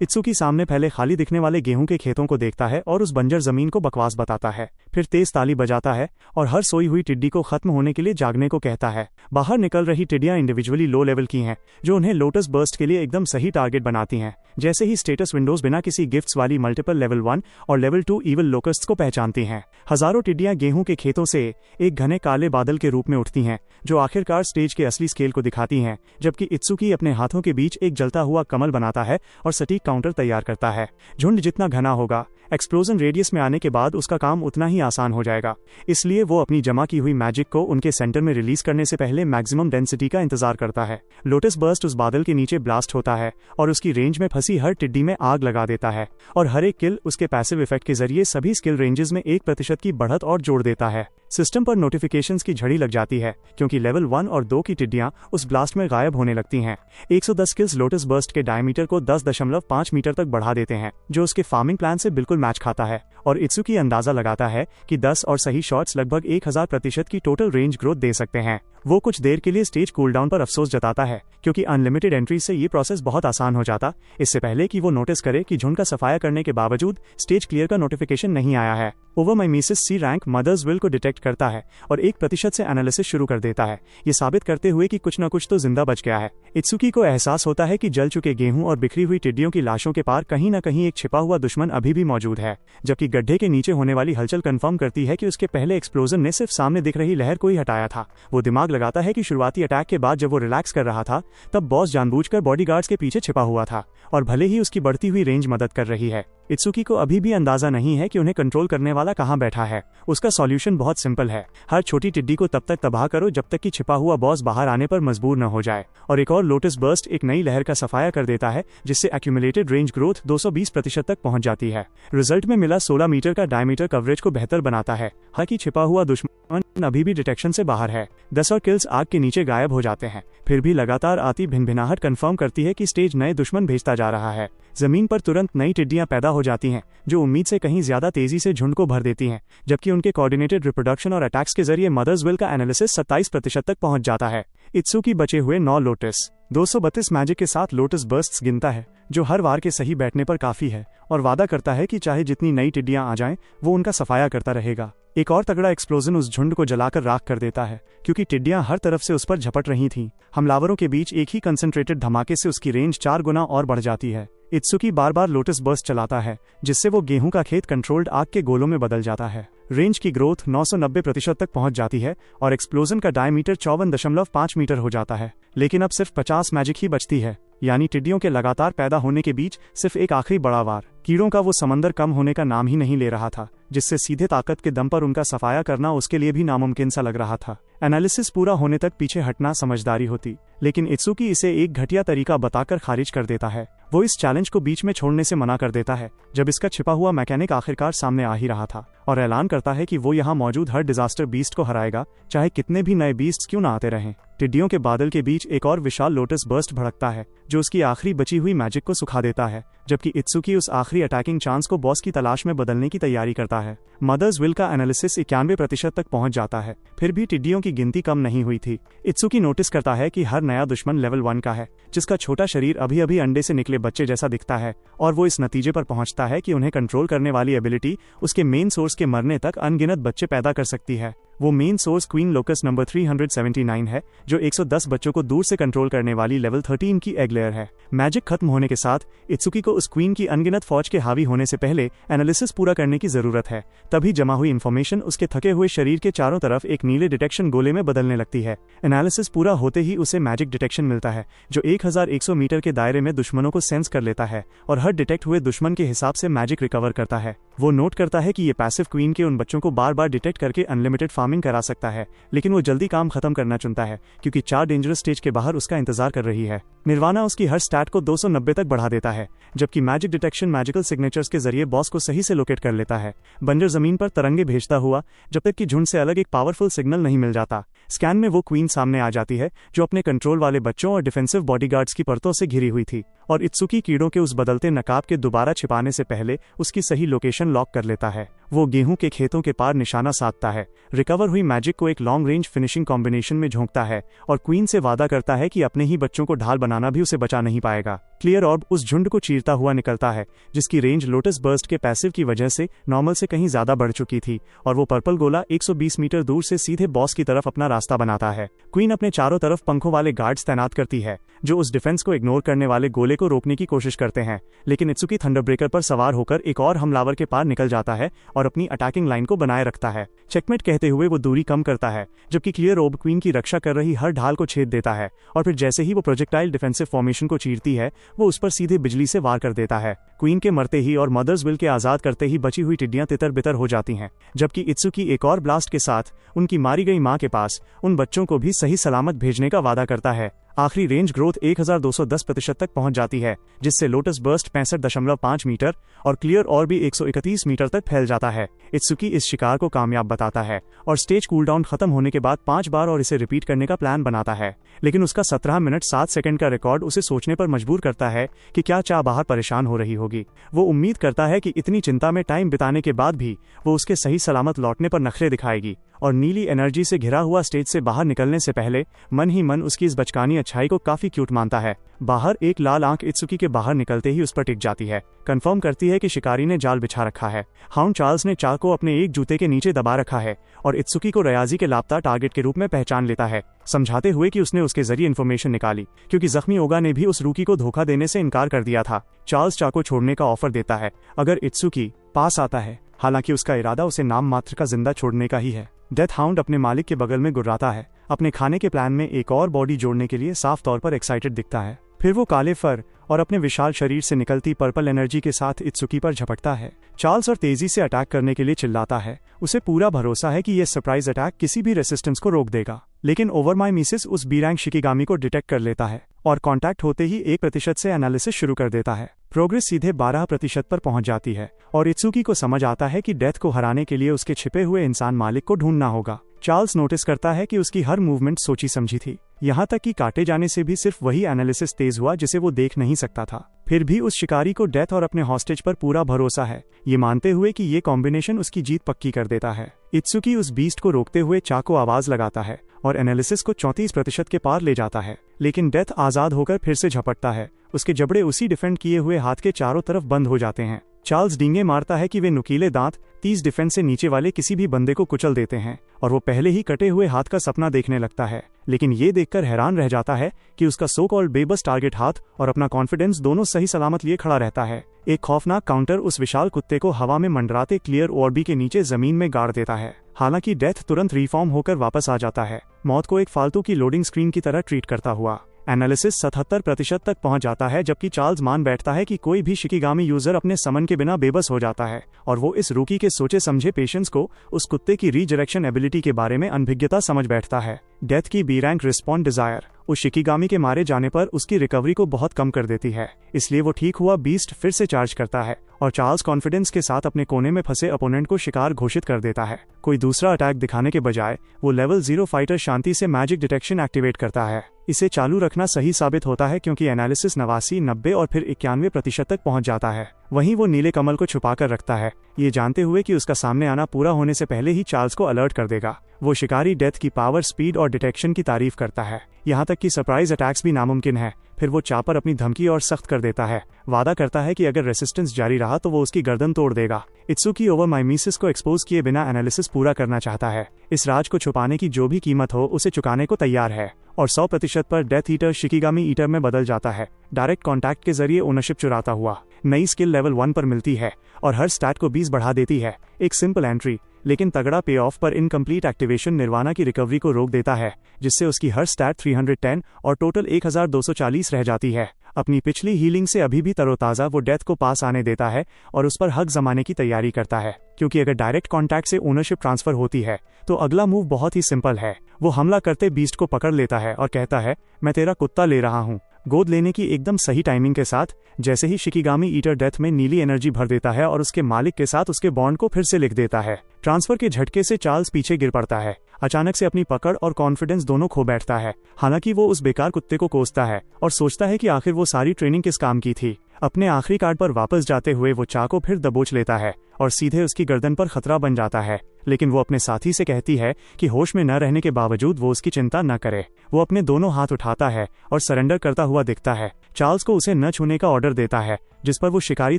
इत्सुकी सामने पहले खाली दिखने वाले गेहूं के खेतों को देखता है और उस बंजर जमीन को बकवास बताता है। फिर तेज ताली बजाता है और हर सोई हुई टिड्डी को खत्म होने के लिए जागने को कहता है। बाहर निकल रही टिड्डियां इंडिविजुअली लो लेवल की हैं, जो उन्हें लोटस बर्स्ट के लिए एकदम सही टारगेट बनाती हैं। जैसे ही स्टेटस विंडोज बिना किसी गिफ्ट्स वाली मल्टीपल लेवल 1 और लेवल 2 इवल लोकस्ट्स को पहचानती हैं। हजारों टिड्डियां गेहूं के खेतों से एक घने काले बादल के रूप में उठती हैं, जो आखिरकार स्टेज के असली स्केल को दिखाती हैं, जबकि इत्सुकी अपने हाथों के बीच एक जलता हुआ कमल बनाता है और सटीक काउंटर तैयार करता है। झुंड जितना घना होगा, एक्सप्लोजन रेडियस में आने के बाद उसका काम उतना ही आसान हो जाएगा। इसलिए वो अपनी जमा की हुई मैजिक को उनके सेंटर में रिलीज करने से पहले मैक्सिमम डेंसिटी का इंतजार करता है। लोटस बर्स्ट उस बादल के नीचे ब्लास्ट होता है और उसकी रेंज में फंसी हर टिड्डी में आग लगा देता है, और हर एक किल उसके पैसिव इफेक्ट के जरिए सभी स्किल रेंजेस में 1% की बढ़त और जोड़ देता है। सिस्टम पर नोटिफिकेशंस की झड़ी लग जाती है, क्योंकि लेवल 1 और 2 की टिड्डियां उस ब्लास्ट में गायब होने लगती हैं। 110 किल्स लोटस बर्स्ट के डायमीटर को 10.5 मीटर तक बढ़ा देते हैं, जो उसके फार्मिंग प्लान से बिल्कुल मैच खाता है, और इत्सुकी अंदाजा लगाता है कि 10 और सही शॉट्स लगभग 1000% की टोटल रेंज ग्रोथ दे सकते हैं। वो कुछ देर के लिए स्टेज कूलडाउन पर अफसोस जताता है, क्योंकि अनलिमिटेड एंट्री से ये प्रोसेस बहुत आसान हो जाता, इससे पहले कि वो नोटिस करे कि झुंड का सफाया करने के बावजूद स्टेज क्लियर का नोटिफिकेशन नहीं आया है। ओवरमाइमेसिस सी रैंक मदर्स विल को डिटेक्ट करता है और 1% से एनालिसिस शुरू कर देता है, ये साबित करते हुए कि कुछ न कुछ तो जिंदा बच गया है। इत्सुकी को एहसास होता है कि जल चुके गेहूं और बिखरी हुई टिड्डियों की लाशों के पार कहीं न कहीं एक छिपा हुआ दुश्मन अभी भी मौजूद है, जबकि गड्ढे के नीचे होने वाली हलचल कंफर्म करती है कि उसके पहले एक्सप्लोजन ने सिर्फ सामने दिख रही लहर को ही हटाया था। वो दिमाग लगाता है कि शुरुआती अटैक के बाद जब वो रिलैक्स कर रहा था, तब बॉस जानबूझकर बॉडीगार्ड्स के पीछे छिपा हुआ था, और भले ही उसकी बढ़ती हुई रेंज मदद कर रही है, इत्सुकी को अभी भी अंदाजा नहीं है कि उन्हें कंट्रोल करने वाला कहां बैठा है। उसका सॉल्यूशन बहुत सिंपल है, हर छोटी टिड्डी को तब तक तबाह करो जब तक कि छिपा हुआ बॉस बाहर आने पर मजबूर न हो जाए, और एक और लोटस बर्स्ट एक नई लहर का सफाया कर देता है, जिससे एक्यूमुलेटेड रेंज ग्रोथ 220% तक पहुंच जाती है। रिजल्ट में मिला 16 मीटर का डायमीटर कवरेज को बेहतर बनाता है, हालांकि छिपा हुआ दुश्मन अभी भी डिटेक्शन से बाहर है। 10 और किल्स आग के नीचे गायब हो जाते हैं, फिर भी लगातार आती भिनभिनाहट कंफर्म करती है कि स्टेज नए दुश्मन भेजता जा रहा है। जमीन पर तुरंत नई टिड्डियां पैदा हो जाती हैं, जो उम्मीद से कहीं ज्यादा तेजी से झुंड को भर देती हैं, जबकि उनके कोऑर्डिनेटेड रिप्रोडक्शन और अटैक्स के जरिए मदर्स विल का एनालिसिस 27% तक पहुंच जाता है। इत्सुकी बचे हुए 9 लोटस 232 मैजिक के साथ लोटस बर्स्ट्स गिनता है, जो हर वार के सही बैठने पर काफी है, और वादा करता है कि चाहे जितनी नई टिड्डियां आ जाएं, वो उनका सफाया करता रहेगा। एक और तगड़ा एक्सप्लोजन उस झुंड को जलाकर राख कर देता है, क्योंकि टिड्डियां हर तरफ से उस पर झपट रही थीं। हमलावरों के बीच एक ही कंसंट्रेटेड धमाके से उसकी रेंज 4 गुना और बढ़ जाती है। इत्सुकी बार बार लोटस बर्स्ट चलाता है, जिससे वो गेहूं का खेत कंट्रोल्ड आग के गोलों में बदल जाता है। रेंज की ग्रोथ 990% तक पहुंच जाती है और एक्सप्लोजन का डायमीटर 54.5 मीटर हो जाता है, लेकिन अब सिर्फ 50 मैजिक ही बचती है, यानी टिड्डियों के लगातार पैदा होने के बीच सिर्फ एक आखिरी बड़ा वार। कीड़ों का वो समंदर कम होने का नाम ही नहीं ले रहा था, जिससे सीधे ताकत के दम पर उनका सफाया करना उसके लिए भी नामुमकिन सा लग रहा था। एनालिसिस पूरा होने तक पीछे हटना समझदारी होती, लेकिन इत्सुकी इसे एक घटिया तरीका बताकर खारिज कर देता है। वो इस चैलेंज को बीच में छोड़ने से मना कर देता है जब इसका छिपा हुआ मैकेनिक आखिरकार सामने आ ही रहा था, और ऐलान करता है कि वो यहाँ मौजूद हर डिजास्टर बीस्ट को हराएगा, चाहे कितने भी नए बीस्ट क्यों ना आते रहें। टिड्डियों के बादल के बीच एक और विशाल लोटस बर्स्ट भड़कता है जो उसकी आखिरी बची हुई मैजिक को सुखा देता है, जबकि इत्सुकी उस आखिरी अटैकिंग चांस को बॉस की तलाश में बदलने की तैयारी करता है। मदर्स विल का एनालिसिस 91% तक पहुंच जाता है, फिर भी टिड्डियों की गिनती कम नहीं हुई थी। इत्सुकी नोटिस करता है कि हर नया दुश्मन लेवल 1 का है, जिसका छोटा शरीर अभी अभी अंडे से निकले बच्चे जैसा दिखता है, और वो इस नतीजे पर पहुंचता है कि उन्हें कंट्रोल करने वाली एबिलिटी उसके मेन सोर्स के मरने तक अनगिनत बच्चे पैदा कर सकती है। वो main source queen locus number 379 है, जो 110 बच्चों को दूर से कंट्रोल करने वाली लेवल 13 की एग लेयर है। मैजिक खत्म होने के साथ इत्सुकी को उस क्वीन की अनगिनत फौज के हावी होने से पहले एनालिसिस पूरा करने की जरूरत है। तभी जमा हुई इंफॉर्मेशन उसके थके हुए शरीर के चारों तरफ एक नीले डिटेक्शन गोले में बदलने लगती है। एनालिसिस पूरा होते ही उसे मैजिक डिटेक्शन मिलता है, जो 1100 मीटर के दायरे में दुश्मनों को सेंस कर लेता है और हर डिटेक्ट हुए दुश्मन के हिसाब से मैजिक रिकवर करता है। वो नोट करता है कि ये पैसिव क्वीन के उन बच्चों को बार बार डिटेक्ट करके अनलिमिटेड फार्मिंग करा सकता है, लेकिन वो जल्दी काम खत्म करना चुनता है क्योंकि 4 डेंजरस स्टेज के बाहर उसका इंतजार कर रही है। निर्वाणा उसकी हर स्टैट को 290 तक बढ़ा देता है, जबकि मैजिक डिटेक्शन मैजिकल सिग्नेचर्स के जरिए बॉस को सही से लोकेट कर लेता है, बंजर जमीन पर तरंगे भेजता हुआ, जब तक कि झुंड से अलग एक पावरफुल सिग्नल नहीं मिल जाता। स्कैन में वो क्वीन सामने आ जाती है जो अपने कंट्रोल वाले बच्चों और डिफेंसिव बॉडीगार्ड्स की परतों से घिरी हुई थी, और इत्सुकी कीड़ों के उस बदलते नकाब के दोबारा छिपाने से पहले उसकी सही लोकेशन लॉक कर लेता है। वो गेहूं के खेतों के पार निशाना साधता है, रिकवर हुई मैजिक को एक लॉन्ग रेंज फिनिशिंग कॉम्बिनेशन में झोंकता है और क्वीन से वादा करता है कि अपने ही बच्चों को ढाल बनाना भी उसे बचा नहीं पाएगा। क्लियर ऑर्ब उस झुंड को चीरता हुआ निकलता है, जिसकी रेंज लोटस बर्स्ट के पैसिव की वजह से नॉर्मल से कहीं ज्यादा बढ़ चुकी थी, और वो पर्पल गोला 120 मीटर दूर से सीधे बॉस की तरफ अपना रास्ता बनाता है। क्वीन अपने चारों तरफ पंखों वाले गार्ड्स तैनात करती है जो उस डिफेंस को इग्नोर करने वाले गोले को रोकने की कोशिश करते हैं, लेकिन इत्सुकी थंडरब्रेकर पर सवार होकर एक और हमलावर के पार निकल जाता है और अपनी अटैकिंग लाइन को बनाए रखता है। चेकमेट कहते हुए वो दूरी कम करता है, जबकि क्लियर ऑर्ब क्वीन की रक्षा कर रही हर ढाल को छेद देता है, और फिर जैसे ही वो प्रोजेक्टाइल डिफेंसिव फॉर्मेशन को चीरती है, वो उस पर सीधे बिजली से वार कर देता है। क्वीन के मरते ही और मदर्स विल के आजाद करते ही बची हुई टिड्डियां तितर बितर हो जाती हैं, जबकि इत्सुकी एक और ब्लास्ट के साथ उनकी मारी गई मां के पास उन बच्चों को भी सही सलामत भेजने का वादा करता है। आखिरी रेंज ग्रोथ 1210% तक पहुंच जाती है, जिससे लोटस बर्स्ट 65.5 मीटर और क्लियर और भी 131 मीटर तक फैल जाता है। इत्सुकी इस शिकार को कामयाब बताता है और स्टेज कूलडाउन खत्म होने के बाद 5 बार और इसे रिपीट करने का प्लान बनाता है, लेकिन उसका 17 मिनट 7 सेकंड का रिकॉर्ड उसे सोचने पर मजबूर करता है कि क्या चाह बाहर परेशान हो रही होगी। वो उम्मीद करता है कि इतनी चिंता में टाइम बिताने के बाद भी वो उसके सही सलामत लौटने पर नखरे दिखाएगी, और नीली एनर्जी से घिरा हुआ स्टेज से बाहर निकलने से पहले मन ही मन उसकी इस बचकानी अच्छाई को काफी क्यूट मानता है। बाहर एक लाल आंख इत्सुकी के बाहर निकलते ही उस पर टिक जाती है, कंफर्म करती है कि शिकारी ने जाल बिछा रखा है। हाउंड चार्ल्स ने चाक को अपने एक जूते के नीचे दबा रखा है और इत्सुकी को रयाजी के लापता टारगेट के रूप में पहचान लेता है, समझाते हुए कि उसने उसके जरिए इन्फॉर्मेशन निकाली, क्योंकि जख्मी ओगा ने भी उस रूकी को धोखा देने से इनकार कर दिया था। चार्ल्स चाक को छोड़ने का ऑफर देता है अगर इत्सुकी पास आता है, हालांकि उसका इरादा उसे नाम मात्र का जिंदा छोड़ने का ही है। डेथ हाउंड अपने मालिक के बगल में गुर्राता है, अपने खाने के प्लान में एक और बॉडी जोड़ने के लिए साफ तौर पर एक्साइटेड दिखता है। फिर वो काले फर और अपने विशाल शरीर से निकलती पर्पल एनर्जी के साथ इत्सुकी पर झपटता है। चार्ल्स और तेजी से अटैक करने के लिए चिल्लाता है। उसे पूरा भरोसा है कि यह सरप्राइज अटैक किसी भी रेसिस्टेंस को रोक देगा, लेकिन ओवरमाइमिसिस उस बी रैंक शिकिगामी को डिटेक्ट कर लेता है और कांटेक्ट होते ही 1% से एनालिसिस शुरू कर देता है। प्रोग्रेस सीधे 12% पर पहुंच जाती है और इत्सुकी को समझ आता है कि डेथ को हराने के लिए उसके छिपे हुए इंसान मालिक को ढूंढना होगा। चार्ल्स नोटिस करता है कि उसकी हर मूवमेंट सोची समझी थी, यहाँ तक कि काटे जाने से भी सिर्फ वही एनालिसिस तेज हुआ जिसे वो देख नहीं सकता था। फिर भी उस शिकारी को डेथ और अपने हॉस्टेज पर पूरा भरोसा है, ये मानते हुए कि ये कॉम्बिनेशन उसकी जीत पक्की कर देता है। इत्सुकी उस बीस्ट को रोकते हुए चाक को आवाज लगाता है और एनालिसिस को 34% के पार ले जाता है, लेकिन डेथ आजाद होकर फिर से झपटता है। उसके जबड़े उसी डिफेंड किए हुए हाथ के चारों तरफ बंद हो जाते हैं। चार्ल्स डींगे मारता है कि वे नुकीले दांत 30 डिफेंस से नीचे वाले किसी भी बंदे को कुचल देते हैं और वो पहले ही कटे हुए हाथ का सपना देखने लगता है, लेकिन ये देखकर हैरान रह जाता है कि उसका सो कॉल्ड बेबस टारगेट हाथ और अपना कॉन्फिडेंस दोनों सही सलामत लिए खड़ा रहता है। एक खौफनाक काउंटर उस विशाल कुत्ते को हवा में मंडराते क्लियर ऑर्बी के नीचे जमीन में गाड़ देता है। हालांकि डेथ तुरंत रिफॉर्म होकर वापस आ जाता है, मौत को एक फालतू की लोडिंग स्क्रीन की तरह ट्रीट करता हुआ। एनालिसिस 77% तक पहुंच जाता है, जबकि चार्ल्स मान बैठता है कि कोई भी शिकिगामी यूजर अपने समन के बिना बेबस हो जाता है और वो इस रूकी के सोचे समझे पेशेंस को उस कुत्ते की रीजरेक्शन एबिलिटी के बारे में अनभिज्ञता समझ बैठता है। डेथ की बी रैंक रिस्पॉन्ड डिजायर उस शिकिगामी के मारे जाने पर उसकी रिकवरी को बहुत कम कर देती है, इसलिए वो ठीक हुआ बीस्ट फिर से चार्ज करता है और चार्ल्स कॉन्फिडेंस के साथ अपने कोने में फंसे अपोनेंट को शिकार घोषित कर देता है। कोई दूसरा अटैक दिखाने के बजाय वो लेवल 0 फाइटर शांति से मैजिक डिटेक्शन एक्टिवेट करता है। इसे चालू रखना सही साबित होता है क्योंकि एनालिसिस 89, 90 और फिर 91% तक पहुंच जाता है। वहीं वो नीले कमल को छुपा कर रखता है, ये जानते हुए कि उसका सामने आना पूरा होने से पहले ही चार्ल्स को अलर्ट कर देगा। वो शिकारी डेथ की पावर, स्पीड और डिटेक्शन की तारीफ करता है, यहाँ तक कि सरप्राइज अटैक्स भी नामुमकिन है। फिर वो चापर अपनी धमकी और सख्त कर देता है, वादा करता है कि अगर रेसिस्टेंस जारी रहा तो वो उसकी गर्दन तोड़ देगा। इत्सुकी ओवर माइमिसिस को एक्सपोज किए बिना एनालिसिस पूरा करना चाहता है, इस राज को छुपाने की जो भी कीमत हो उसे चुकाने को तैयार है और 100% पर डेथ ईटर शिकिगामी ईटर में बदल जाता है। डायरेक्ट कॉन्टैक्ट के जरिए ओनरशिप चुराता हुआ नई स्किल लेवल 1 पर मिलती है और हर स्टैट को 20 बढ़ा देती है। एक सिंपल एंट्री लेकिन तगड़ा पे ऑफ पर इनकम्प्लीट एक्टिवेशन निर्वाणा की रिकवरी को रोक देता है, जिससे उसकी हर स्टैट 310 और टोटल 1240 रह जाती है। अपनी पिछली हीलिंग से अभी भी तरोताज़ा वो डेथ को पास आने देता है और उस पर हक जमाने की तैयारी करता है, क्योंकि अगर डायरेक्ट कॉन्टैक्ट से ओनरशिप ट्रांसफर होती है तो अगला मूव बहुत ही सिंपल है। वो हमला करते बीस्ट को पकड़ लेता है और कहता है, मैं तेरा कुत्ता ले रहा हूँ। गोद लेने की एकदम सही टाइमिंग के साथ जैसे ही शिकिगामी ईटर डेथ में नीली एनर्जी भर देता है और उसके मालिक के साथ उसके बॉन्ड को फिर से लिख देता है। ट्रांसफर के झटके से चार्ल्स पीछे गिर पड़ता है, अचानक से अपनी पकड़ और कॉन्फिडेंस दोनों खो बैठता है। हालांकि वो उस बेकार कुत्ते को कोसता है और सोचता है कि आखिर वो सारी ट्रेनिंग किस काम की थी। अपने आखिरी कार्ड पर वापस जाते हुए वो चा को फिर दबोच लेता है और सीधे उसकी गर्दन पर खतरा बन जाता है, लेकिन वो अपने साथी से कहती है कि होश में न रहने के बावजूद वो उसकी चिंता न करे। वो अपने दोनों हाथ उठाता है और सरेंडर करता हुआ दिखता है। चार्ल्स को उसे न छूने का ऑर्डर देता है, जिस पर वो शिकारी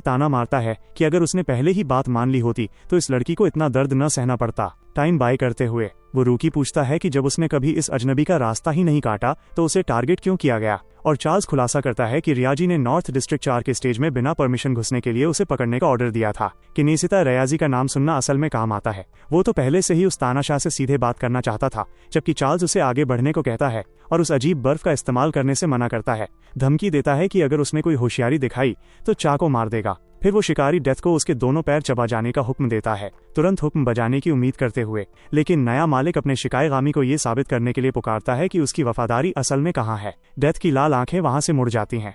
ताना मारता है कि अगर उसने पहले ही बात मान ली होती तो इस लड़की को इतना दर्द न सहना पड़ता। टाइम बाय करते हुए वो रूकी पूछता है कि जब उसने कभी इस अजनबी का रास्ता ही नहीं काटा तो उसे टारगेट क्यों किया गया, और चार्ल्स खुलासा करता है कि रियाजी ने नॉर्थ डिस्ट्रिक्ट 4 के स्टेज में बिना परमिशन घुसने के लिए उसे पकड़ने का ऑर्डर दिया था। किनेसिता रियाजी का नाम सुनना असल में काम आता है। वो तो पहले से ही उस तानाशाह से सीधे बात करना चाहता था, जबकि चार्ल्स उसे आगे बढ़ने को कहता है और उस अजीब बर्फ का इस्तेमाल करने से मना करता है। धमकी देता है कि अगर उसने कोई होशियारी दिखाई तो चा को मार देगा। फिर वो शिकारी डेथ को उसके दोनों पैर चबा जाने का हुक्म देता है, तुरंत हुक्म बजाने की उम्मीद करते हुए। लेकिन नया मालिक अपने शिकायगामी को ये साबित करने के लिए पुकारता है कि उसकी वफादारी असल में कहाँ है। डेथ की लाल आंखें वहां से मुड़ जाती हैं